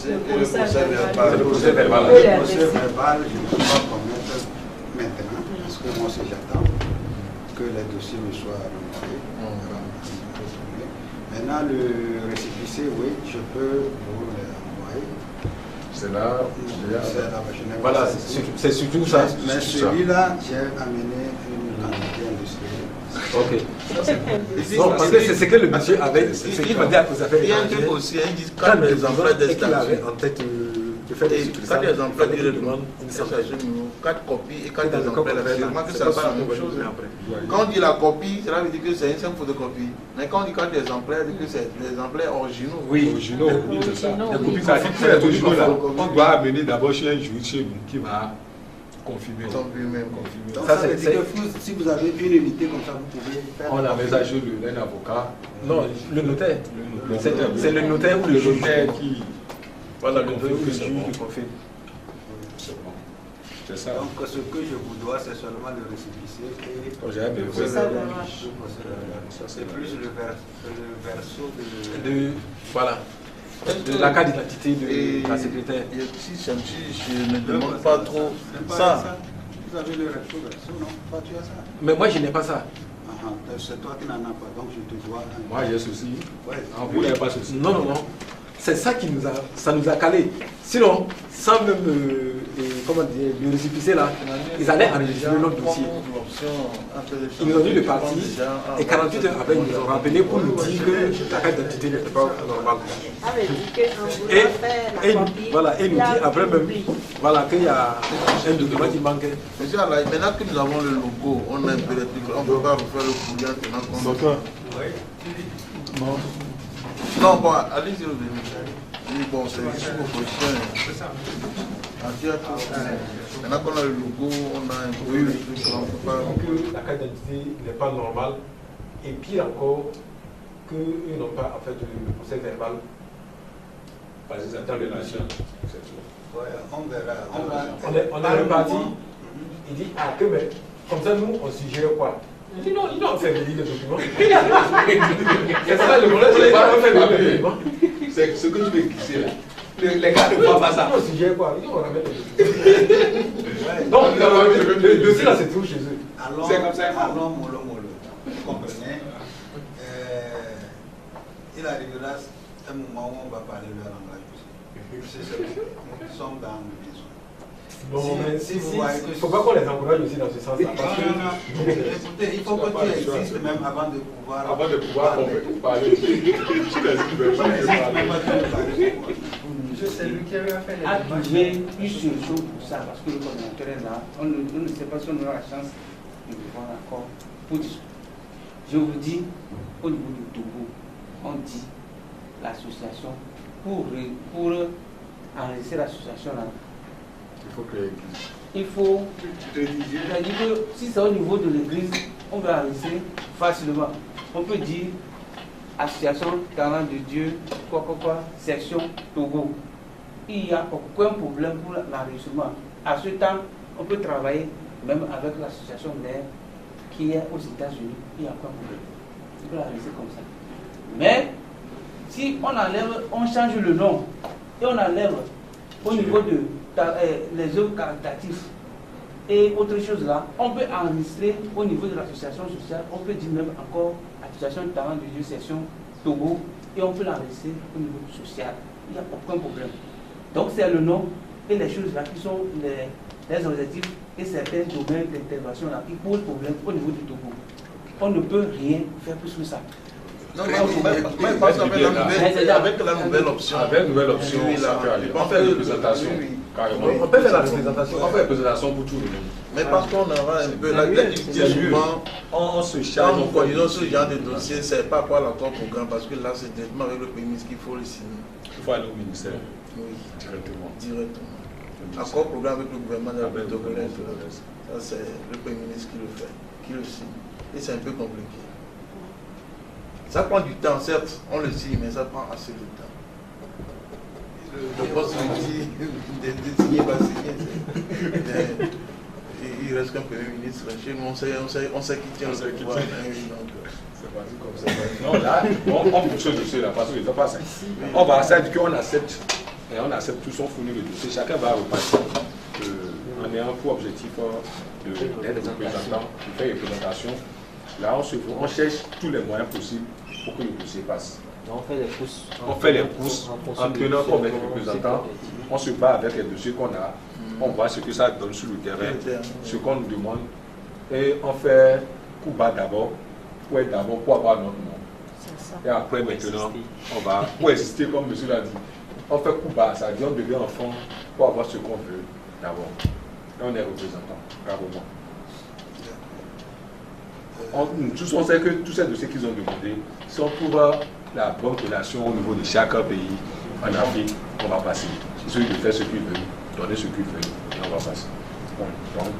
le procès verbal. Le procès verbal, je ne peux pas commettre maintenant, parce que moi, j'attends que les dossiers me soient renvoyés. Maintenant, le récépissé, oui, je peux vous les renvoyer. C'est là. Voilà, c'est surtout ça. Mais celui-là, j'ai amené une quantité industrielle. Ok. Non, parce que c'est ce que le monsieur avait. C'est ce qu'il m'a dit à cause affaires. Il y a un truc aussi, il dit quand les emplois des statuts. En tête de faire des quand les emplois lui demandent une message numéro 4 copies et quand les emplois sûrement que ça va la même chose. Quand on dit la copie, cela veut dire que c'est une simple photocopie. Mais quand on dit quand les emplois, dit que c'est des emplois originaux. Oui, originaux, c'est ça. Les copies, on doit amener d'abord chez un juge chez nous qui va confirmer. Donc ça veut dire que si vous avez une unité comme ça, vous pouvez faire. On a mis à jour un avocat. Non, le notaire. C'est le notaire ou le notaire qui. Voilà, le notaire ou le juge qui confirme. C'est bon. C'est ça. Donc ce que je vous dois, c'est seulement le récépissé et c'est plus le verso de. Voilà. De la carte d'identité de la secrétaire. Je ne demande pas trop ça. Vous avez le verso, non? Toi, tu as ça? Mais moi, je n'ai pas ça. C'est toi qui n'en as pas, donc je te dois. Moi, j'ai ceci. Ouais. Vous n'avez pas ceci. Non. C'est ça qui nous a calé. Sinon, sans même comment dire, le récépissé là, ils allaient enregistrer notre dossier. Ils nous ont dit le parti et 48 heures après, ils nous ont rappelé pour nous dire que la carte d'identité n'était pas normale. Et il nous dit après même qu'il y a un document qui manquait. Monsieur Alaï, maintenant que nous avons le logo, on a un peu de trucs, on ne peut pas vous faire le courrier en tenant compte. Non, bon, allez-y, bon, c'est juste une opposition. Maintenant qu'on a le logo, on a un peu de trucs, on ne peut pas. Donc la carte d'identité n'est pas normale. Et pire encore, qu'ils n'ont pas fait le procès verbal. Parce qu'ils attendent les nations. On verra. On est reparti. Il dit, mais comme ça, nous, on suggère quoi? Il dit non, on fait venir les documents. C'est ça le problème, c'est pas faire venir les documents. C'est ce que tu veux glisser là. Les gars ne voient pas ça. On suggère quoi? Il dit on ramène les documents. Donc, le dossier là, c'est tout chez eux. C'est comme ça. Allons, mollo. Vous comprenez? Il arrivera un moment où on va parler leur langage aussi. Nous sommes dans le besoin. Non, mais il ne faut pas qu'on les encourage aussi dans ce sens-là. Écoutez, il faut que tu existes même avant de pouvoir. Avant de pouvoir parler. C'est lui qui a fait les une solution pour ça, parce que le coordinateur est là. On ne sait pas si on aura la chance de pouvoir l'accord pour discuter. Je vous dis, au niveau du Togo, on dit l'association, pour enregistrer l'association là, il faut dire que si c'est au niveau de l'église, on va enregistrer facilement. On peut dire association talent de Dieu, section Togo. Il n'y a aucun problème pour l'enregistrement. À ce temps, on peut travailler même avec l'association mère qui est aux États-Unis. Il n'y a aucun problème. On peut l'enregistrer comme ça. Mais si on enlève, on change le nom et on enlève au niveau de les œuvres caritatives et autre chose là, on peut enregistrer au niveau de l'association sociale, on peut dire même encore association talent de Dieu section Togo et on peut l'enregistrer au niveau social. Il n'y a aucun problème. Donc c'est le nom et les choses là qui sont les objectifs et certains domaines d'intervention là qui posent problème au niveau du Togo. On ne peut rien faire plus que ça. Non, moi, je pense avec la nouvelle option. Avec la nouvelle option, ça peut aller. On fait la représentation. On peut faire la représentation. On fait la représentation pour tout le monde. Mais parce qu'on aura un peu la souvent, on se charge. Quand nous connaissons ce genre de dossier, c'est pas quoi l'accord programme, parce que là, c'est directement avec le Premier ministre qu'il faut le signer. Il faut aller au ministère. Oui, directement. Accord programme avec le gouvernement de la République togolaise. Ça, c'est le Premier ministre qui le fait, qui le signe. Et c'est un peu compliqué. Ça prend du temps, certes, on le signe, mais ça prend assez de temps. Le poste de signer, pas signer, il reste qu'un Premier ministre. Chez nous, on sait qui tient le pouvoir. C'est parti comme ça. Non, là, on pousse le dossier là, parce que ça passe. On va accepter qu'on accepte, et on accepte tous, on fournit le dossier. Chacun va repartir en ayant pour objectif d'être représentant, de faire une présentation. Là, on cherche tous les moyens possibles pour que le dossier passe. On fait les pousses. On fait les pousses en tenant comme les représentants. On se bat avec les dossiers qu'on a. On voit ce que ça donne sur le terrain, ce qu'on nous demande. Et on fait coup bas d'abord, pour être d'abord, pour avoir notre nom. Et après, maintenant, on va, pour exister comme monsieur l'a dit, on fait coup bas, ça dit on devient enfant pour avoir ce qu'on veut d'abord. Et on est représentant, carrément. On sait que tous ces dossiers qu'ils ont demandé, si on trouve la bonne relation au niveau de chaque pays en Afrique, on va passer. C'est celui de faire ce qu'il veut, donner ce qu'il veut, et on va passer. Bon, donc,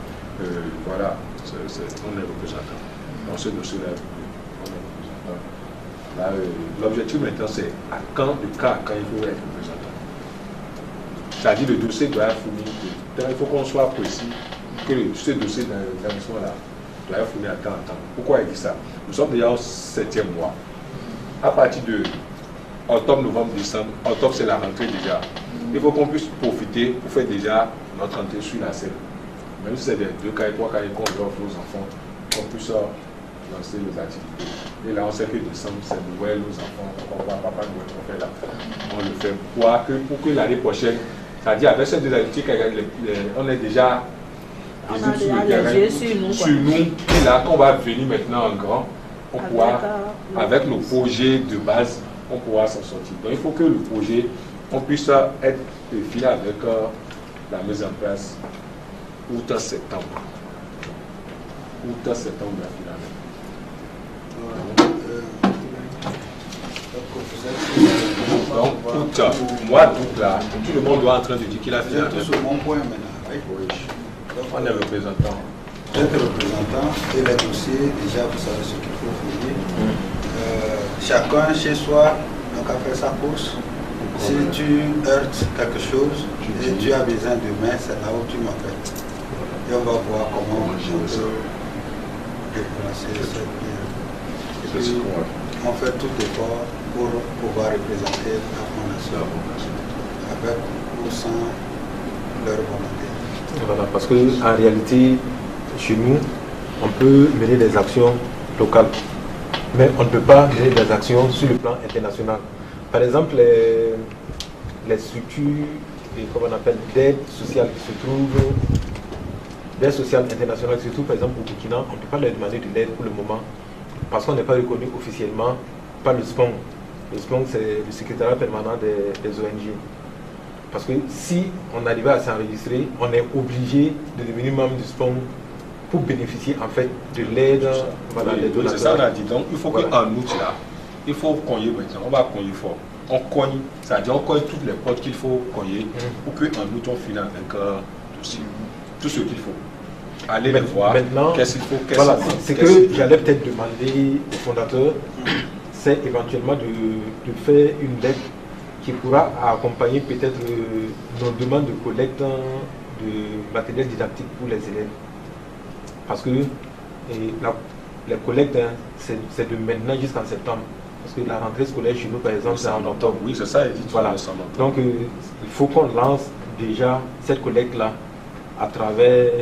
voilà, on est représentant. Dans ce dossier-là, on est représentant. L'objectif maintenant, c'est à quand, de cas à quand il faut être représentant. C'est-à-dire le dossier doit être fourni. Il faut qu'on soit précis, que ce dossier d'établissement-là doit être fourni à temps en temps. Pourquoi il dit ça? Nous sommes déjà au 7e mois. À partir de octobre, novembre, décembre, octobre c'est la rentrée déjà. Il faut qu'on puisse profiter pour faire déjà notre rentrée sur la scène. Même si c'est des 2 cahiers, 3 cahiers qu'on offre aux enfants, qu'on puisse lancer les activités. Et là on sait que décembre c'est Noël, nos enfants, on voit papa Noël qu'on fait là. On le fait pour que l'année prochaine, c'est-à-dire avec ces 2 activités, on est déjà sur le terrain, sur nous, et là qu'on va venir maintenant en grand, on pourra, avec nos projets de base, on pourra s'en sortir. Donc il faut que le projet, on puisse être fini avec la mise en place août-septembre. Août-septembre, donc, août, mois d'août là, tout le monde doit en train de dire qu'il a fini. C'est tout mon point maintenant. On est représentant. Vous êtes représentant et les dossiers, déjà vous savez ce qu'il faut fournir. Chacun chez soi, donc à faire sa course. Si tu heurtes quelque chose et tu as besoin de main, c'est là où tu m'appelles. Et on va voir comment on peut déplacer cette pierre. Et puis, on fait tout effort pour pouvoir représenter la fondation avec ou sans leur volonté. Voilà, parce qu'en réalité, chez nous, on peut mener des actions locales, mais on ne peut pas mener des actions sur le plan international. Par exemple, les structures d'aide sociale qui se trouvent, d'aide sociale internationale qui se trouvent par exemple au Burkina, on ne peut pas leur demander de l'aide pour le moment parce qu'on n'est pas reconnu officiellement par le SPON. Le SPON, c'est le secrétariat permanent des ONG. Parce que si on arrivait à s'enregistrer, on est obligé de devenir membre du SPON pour bénéficier en fait de l'aide. Voilà, oui, c'est ça qu'on a dit. Donc il faut qu'en août là, il faut cogner maintenant, on va cogner fort. On cogne, c'est-à-dire on cogne toutes les portes qu'il faut cogner pour qu'en août on finisse avec tout ce qu'il faut. Allez les voir, qu'est-ce qu'il faut, voilà, c'est que j'allais peut-être demander au fondateur, c'est éventuellement de faire une lettre qui pourra accompagner peut-être nos demandes de collecte de matériel didactique pour les élèves. Parce que les collectes, c'est de maintenant jusqu'en septembre. Parce que la rentrée scolaire chez nous, par exemple, c'est en octobre. Oui, c'est ça. Voilà. Donc, il faut qu'on lance déjà cette collecte-là à travers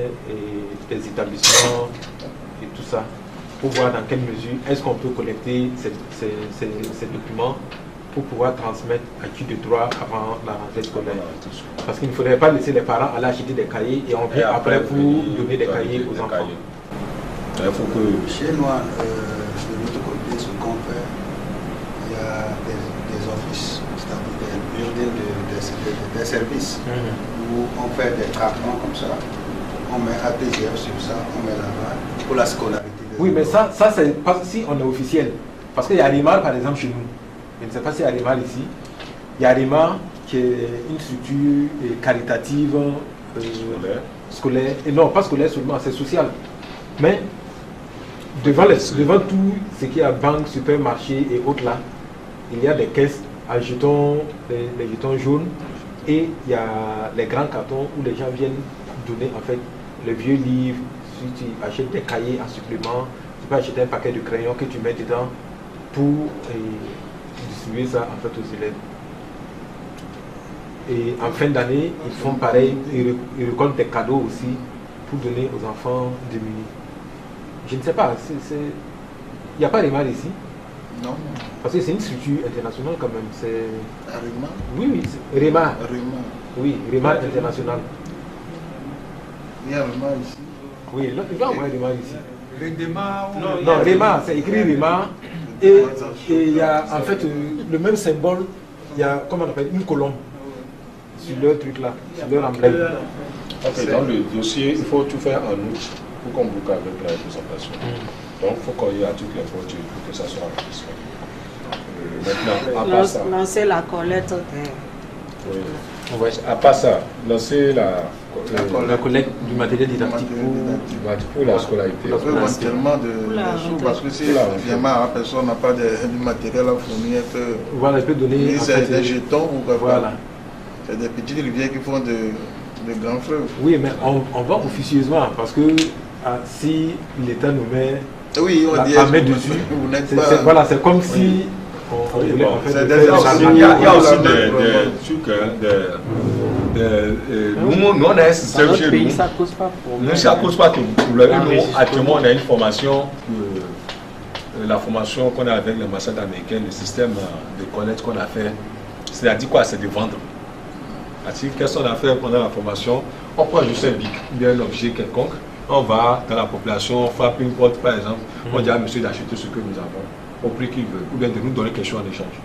des établissements et tout ça, pour voir dans quelle mesure est-ce qu'on peut collecter ces documents pour pouvoir transmettre à qui de droit avant la rentrée scolaire. Parce qu'il ne faudrait pas laisser les parents aller acheter des cahiers et on vient après pour donner des cahiers aux enfants. Il faut que chez nous, de notre côté, ce qu'on fait, des services où on fait des cartons comme ça, on met APGF sur ça, on met là-bas pour la scolarité. Oui, mais ça c'est pas si on est officiel. Parce qu'il y a RIMAR par exemple chez nous. Je ne sais pas s'il y a RIMAR ici. Il y a RIMAR qui est une structure caritative, scolaire. Et non, pas scolaire seulement, c'est social. Mais devant tout ce qui est à banque, supermarché et autres là, il y a des caisses à jetons, les jetons jaunes, et il y a les grands cartons où les gens viennent donner en fait les vieux livres. Si tu achètes des cahiers en supplément, tu peux acheter un paquet de crayons que tu mets dedans pour distribuer ça en fait aux élèves. Et en fin d'année, ils font pareil, ils récoltent des cadeaux aussi pour donner aux enfants démunis. Je ne sais pas, il n'y a pas RIMAR ici? Non. Parce que c'est une structure internationale quand même. C'est RIMAR? Oui, RIMAR. Oui, RIMAR international. Il y a RIMAR ici? Oui, il doit y avoir RIMAR ici. RIMAR? Non, RIMAR, c'est écrit RIMAR. Et il y a en fait le même symbole, il y a, comment on appelle, une colombe sur leur truc là, sur leur emblème. Okay, dans le dossier, il faut tout faire en août pour qu'on boucle avec la représentation. Donc il faut qu'on y ait toutes les fournitures pour que ça soit disponible. Maintenant, à part ça. Lancer la collecte. Oui. À part ça, lancer la collecte du matériel didactique pour la scolarité. Éventuellement de sous, parce que si la personne n'a pas de matériel à fournir, voilà, elle peut donner c'est des jetons ou quoi. Voilà. C'est des petites rivières qui font de grands fleuves. Oui, mais on va officieusement parce que si l'État nous met la main dessus, voilà, c'est comme si on voulait en fait. Il y a aussi nous on a un système chez nous. Ça cause pas problème. Nous, ça cause pas de problème. Nous, actuellement, on a une formation, la formation qu'on a avec l'ambassade américaine, le système de collecte qu'on a fait. C'est-à-dire quoi? C'est de vendre. Qu'est-ce qu'on a fait pendant la formation? On prend juste un bic, bien un objet quelconque, on va dans la population, on frappe une porte par exemple, on dit à monsieur d'acheter ce que nous avons au prix qu'il veut, ou bien de nous donner quelque chose en échange.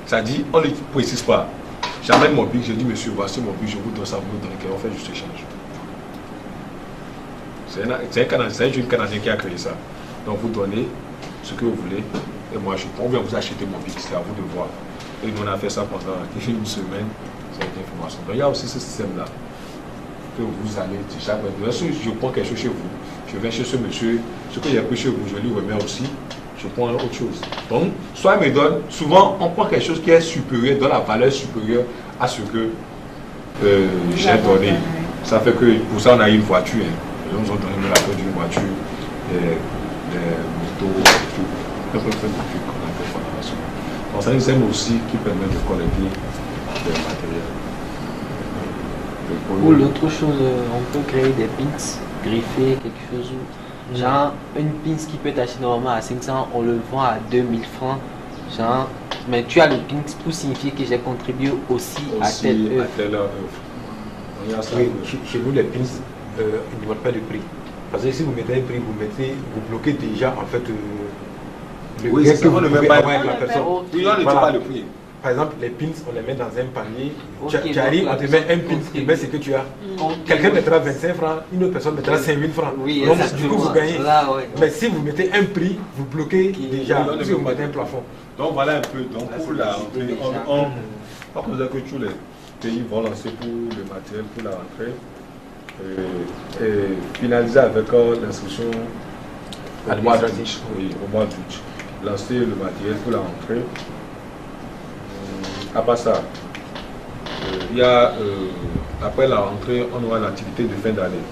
C'est-à-dire, on ne précise pas. J'amène mon bic, je dis monsieur, voici mon bic, je vous donne ça, vous nous donnez quelque chose, on fait juste échange. C'est un jeune Canadien qui a créé ça. Donc vous donnez ce que vous voulez, et moi je prends, ou bien vous achetez mon bic, c'est à vous de voir. Et nous on a fait ça pendant une semaine. Cette information. Donc il y a aussi ce système-là que vous allez, chaque fois, si je prends quelque chose chez vous, je vais chez ce monsieur, ce que j'ai pris chez vous, je lui remets aussi, je prends autre chose. Donc, soit il me donne, souvent on prend quelque chose qui est supérieur, dans la valeur supérieure à ce que j'ai donné. Ça fait que pour ça on a eu une voiture. Ils nous ont donné la clé d'une voiture, des motos, tout. Donc c'est un système aussi qui permet de collecter des matériels. Ou l'autre chose, on peut créer des pins, griffer quelque chose. Genre, une pins qui peut être achetée normalement à 500, on le vend à 2000 francs. Genre, mais tu as le pins pour signifier que j'ai contribué aussi à telle œuvre. Oui, chez nous, les pins, ils ne mettent pas de prix. Parce que si vous mettez un prix, vous bloquez déjà en fait oui, c'est ça, on ne met pas la personne. Oui, on ne dit pas le prix. Par exemple, les pins, on les met dans un panier. Tu arrives, on te met un pin, tu mets ce que tu as. Quelqu'un mettra 25 francs, une autre personne mettra 5000 francs. Oui, donc, du coup, vous gagnez. Là, ouais. Mais si vous mettez un prix, vous bloquez déjà. Si vous mettez un plafond. Donc, voilà un peu. Donc, pour la rentrée, on considère que tous les pays vont lancer pour le matériel, pour la rentrée. Et finaliser avec l'instruction au mois d'août. Oui, au mois d'août. Lancer le matériel pour la rentrée. À part ça, il y a, après la rentrée, on aura l'activité de fin d'année.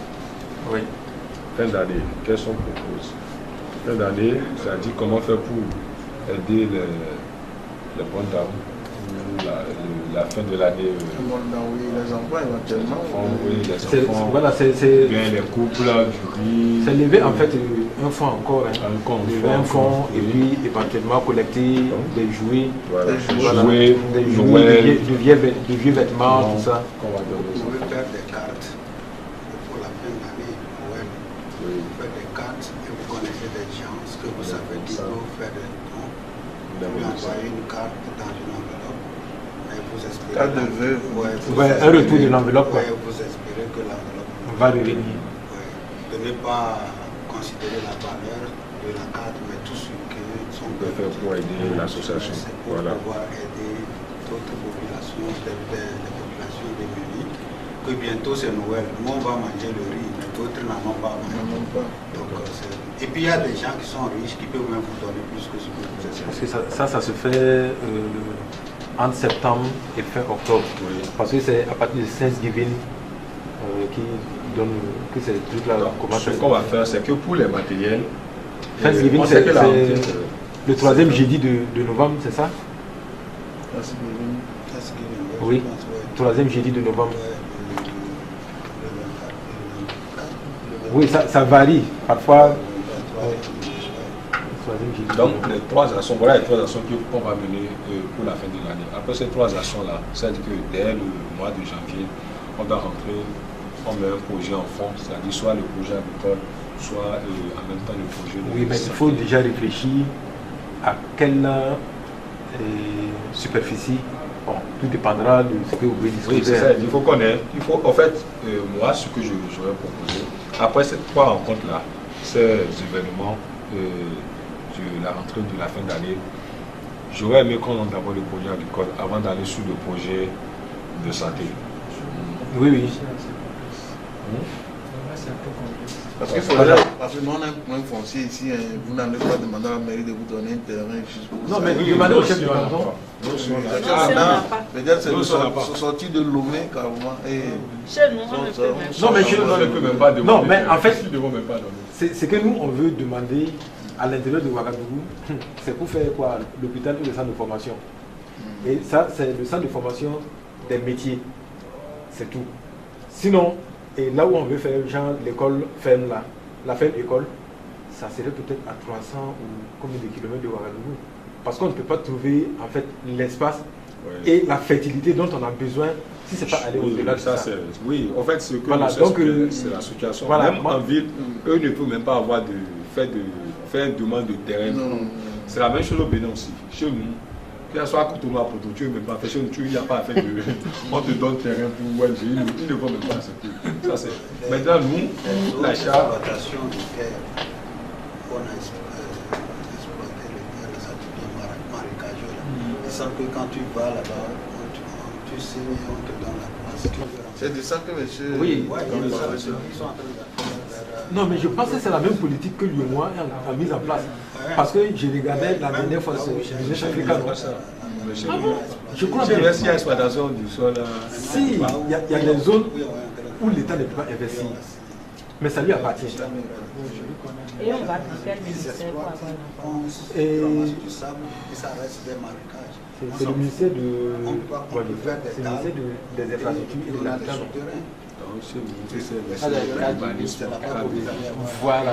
Oui. Fin d'année, qu'est-ce qu'on propose? Fin d'année, c'est-à-dire comment faire pour aider les bonnes dames la fin de l'année. Oui, les enfants éventuellement. Oui, les enfants. Voilà, c'est bien les couples, du riz. C'est lever en fait un fonds encore. Lever un fonds et puis éventuellement collecter des jouets. Voilà. Des jouets, de vieux vêtements, tout ça. Vous pouvez faire des cartes pour la fin de l'année, Noël. Vous faites des cartes et vous connaissez des gens, ce que vous savez dire, vous faites des dons. Vous envoyez une carte dans une enveloppe. vous espérez. Carte de vœux. Un retour de l'enveloppe. Vous espérez que l'enveloppe va revenir. De ne pas considérer la valeur de la carte, mais tout ce que son peut faire pour aider l'association. Pour pouvoir aider d'autres populations, des populations démunies. Que bientôt c'est Noël. Nous on va manger le riz, mais d'autres n'en ont pas. Donc, et puis il y a des gens qui sont riches qui peuvent même vous donner plus que ce que vous êtes. Parce que ça se fait entre septembre et fin octobre. Oui. Parce que c'est à partir de Thanksgiving qui donne que ces trucs-là. Ce qu'on va faire, c'est que pour les matériels, Thanksgiving, c'est le 3e jeudi de novembre, c'est ça? Oui, 3e jeudi de novembre. Oui, ça varie. Parfois. Donc, les 3 actions, voilà les 3 actions qu'on va mener pour la fin de l'année. Après ces 3 actions-là, c'est que dès le mois de janvier, on doit rentrer, on met un projet en fond, c'est-à-dire soit le projet agricole, soit en même temps le projet de. Oui, mais il faut déjà réfléchir à quelle superficie. Bon, tout dépendra de ce que vous voulez discuter. Oui, c'est ça. Il faut connaître. En fait, moi, ce que j'aurais proposé, après ces 3 rencontres-là, ces événements de la rentrée de la fin d'année, j'aurais aimé qu'on ait d'abord le projet agricole avant d'aller sur le projet de santé. Oui. Parce que nous on a un point foncier ici, vous n'allez pas demander à la mairie de vous donner un terrain juste pour ça. Non, mais demandez au chef du canton. Peut-être c'est sorti de Lomé carrément. Chez nous, on ne peut même pas. Non, mais chez nous, on ne peut même pas demander. Non, mais en fait, c'est que nous, on veut demander à l'intérieur de Ouagadougou, c'est pour faire quoi? L'hôpital ou le centre de formation. Et ça, c'est le centre de formation des métiers. C'est tout. Sinon, et là où on veut faire, genre l'école ferme là, la ferme école, ça serait peut-être à 300 ou combien de kilomètres de Ouagadougou. Parce qu'on ne peut pas trouver en fait l'espace et la fertilité dont on a besoin si c'est pas aller au-delà de ça. Oui, en fait, ce que voilà, c'est la situation. Voilà, même en ville, eux ne peuvent même pas avoir faire une demande de terrain. C'est la même chose au Bénin aussi. Chez nous, que ce soit à Cotonou à Poto, tu ne veux même pas faire. Chez nous, il n'y a pas à faire de. On te donne terrain pour ONG, ils ne vont même pas accepter. Ça, c'est. Maintenant, nous, l'achat. L'exploitation de terre, on a exploité le terre, les ateliers marécageux. Et sans que quand tu vas là-bas, tu signes et on te donne la place. C'est de ça que monsieur. Oui, ils sont en train de. Non, mais je pense que c'est la même politique que l'UEMOA a mise en place. Parce que je regardais la dernière fois sur Business Africa. Je crois bien. S'il y a exploitation du sol. Si, il y a des zones où l'État ne peut pas investir. Mais ça lui appartient. Et on va dans quel ministère pour avoir l'information? C'est le ministère des infrastructures et de l'habitat. Voilà.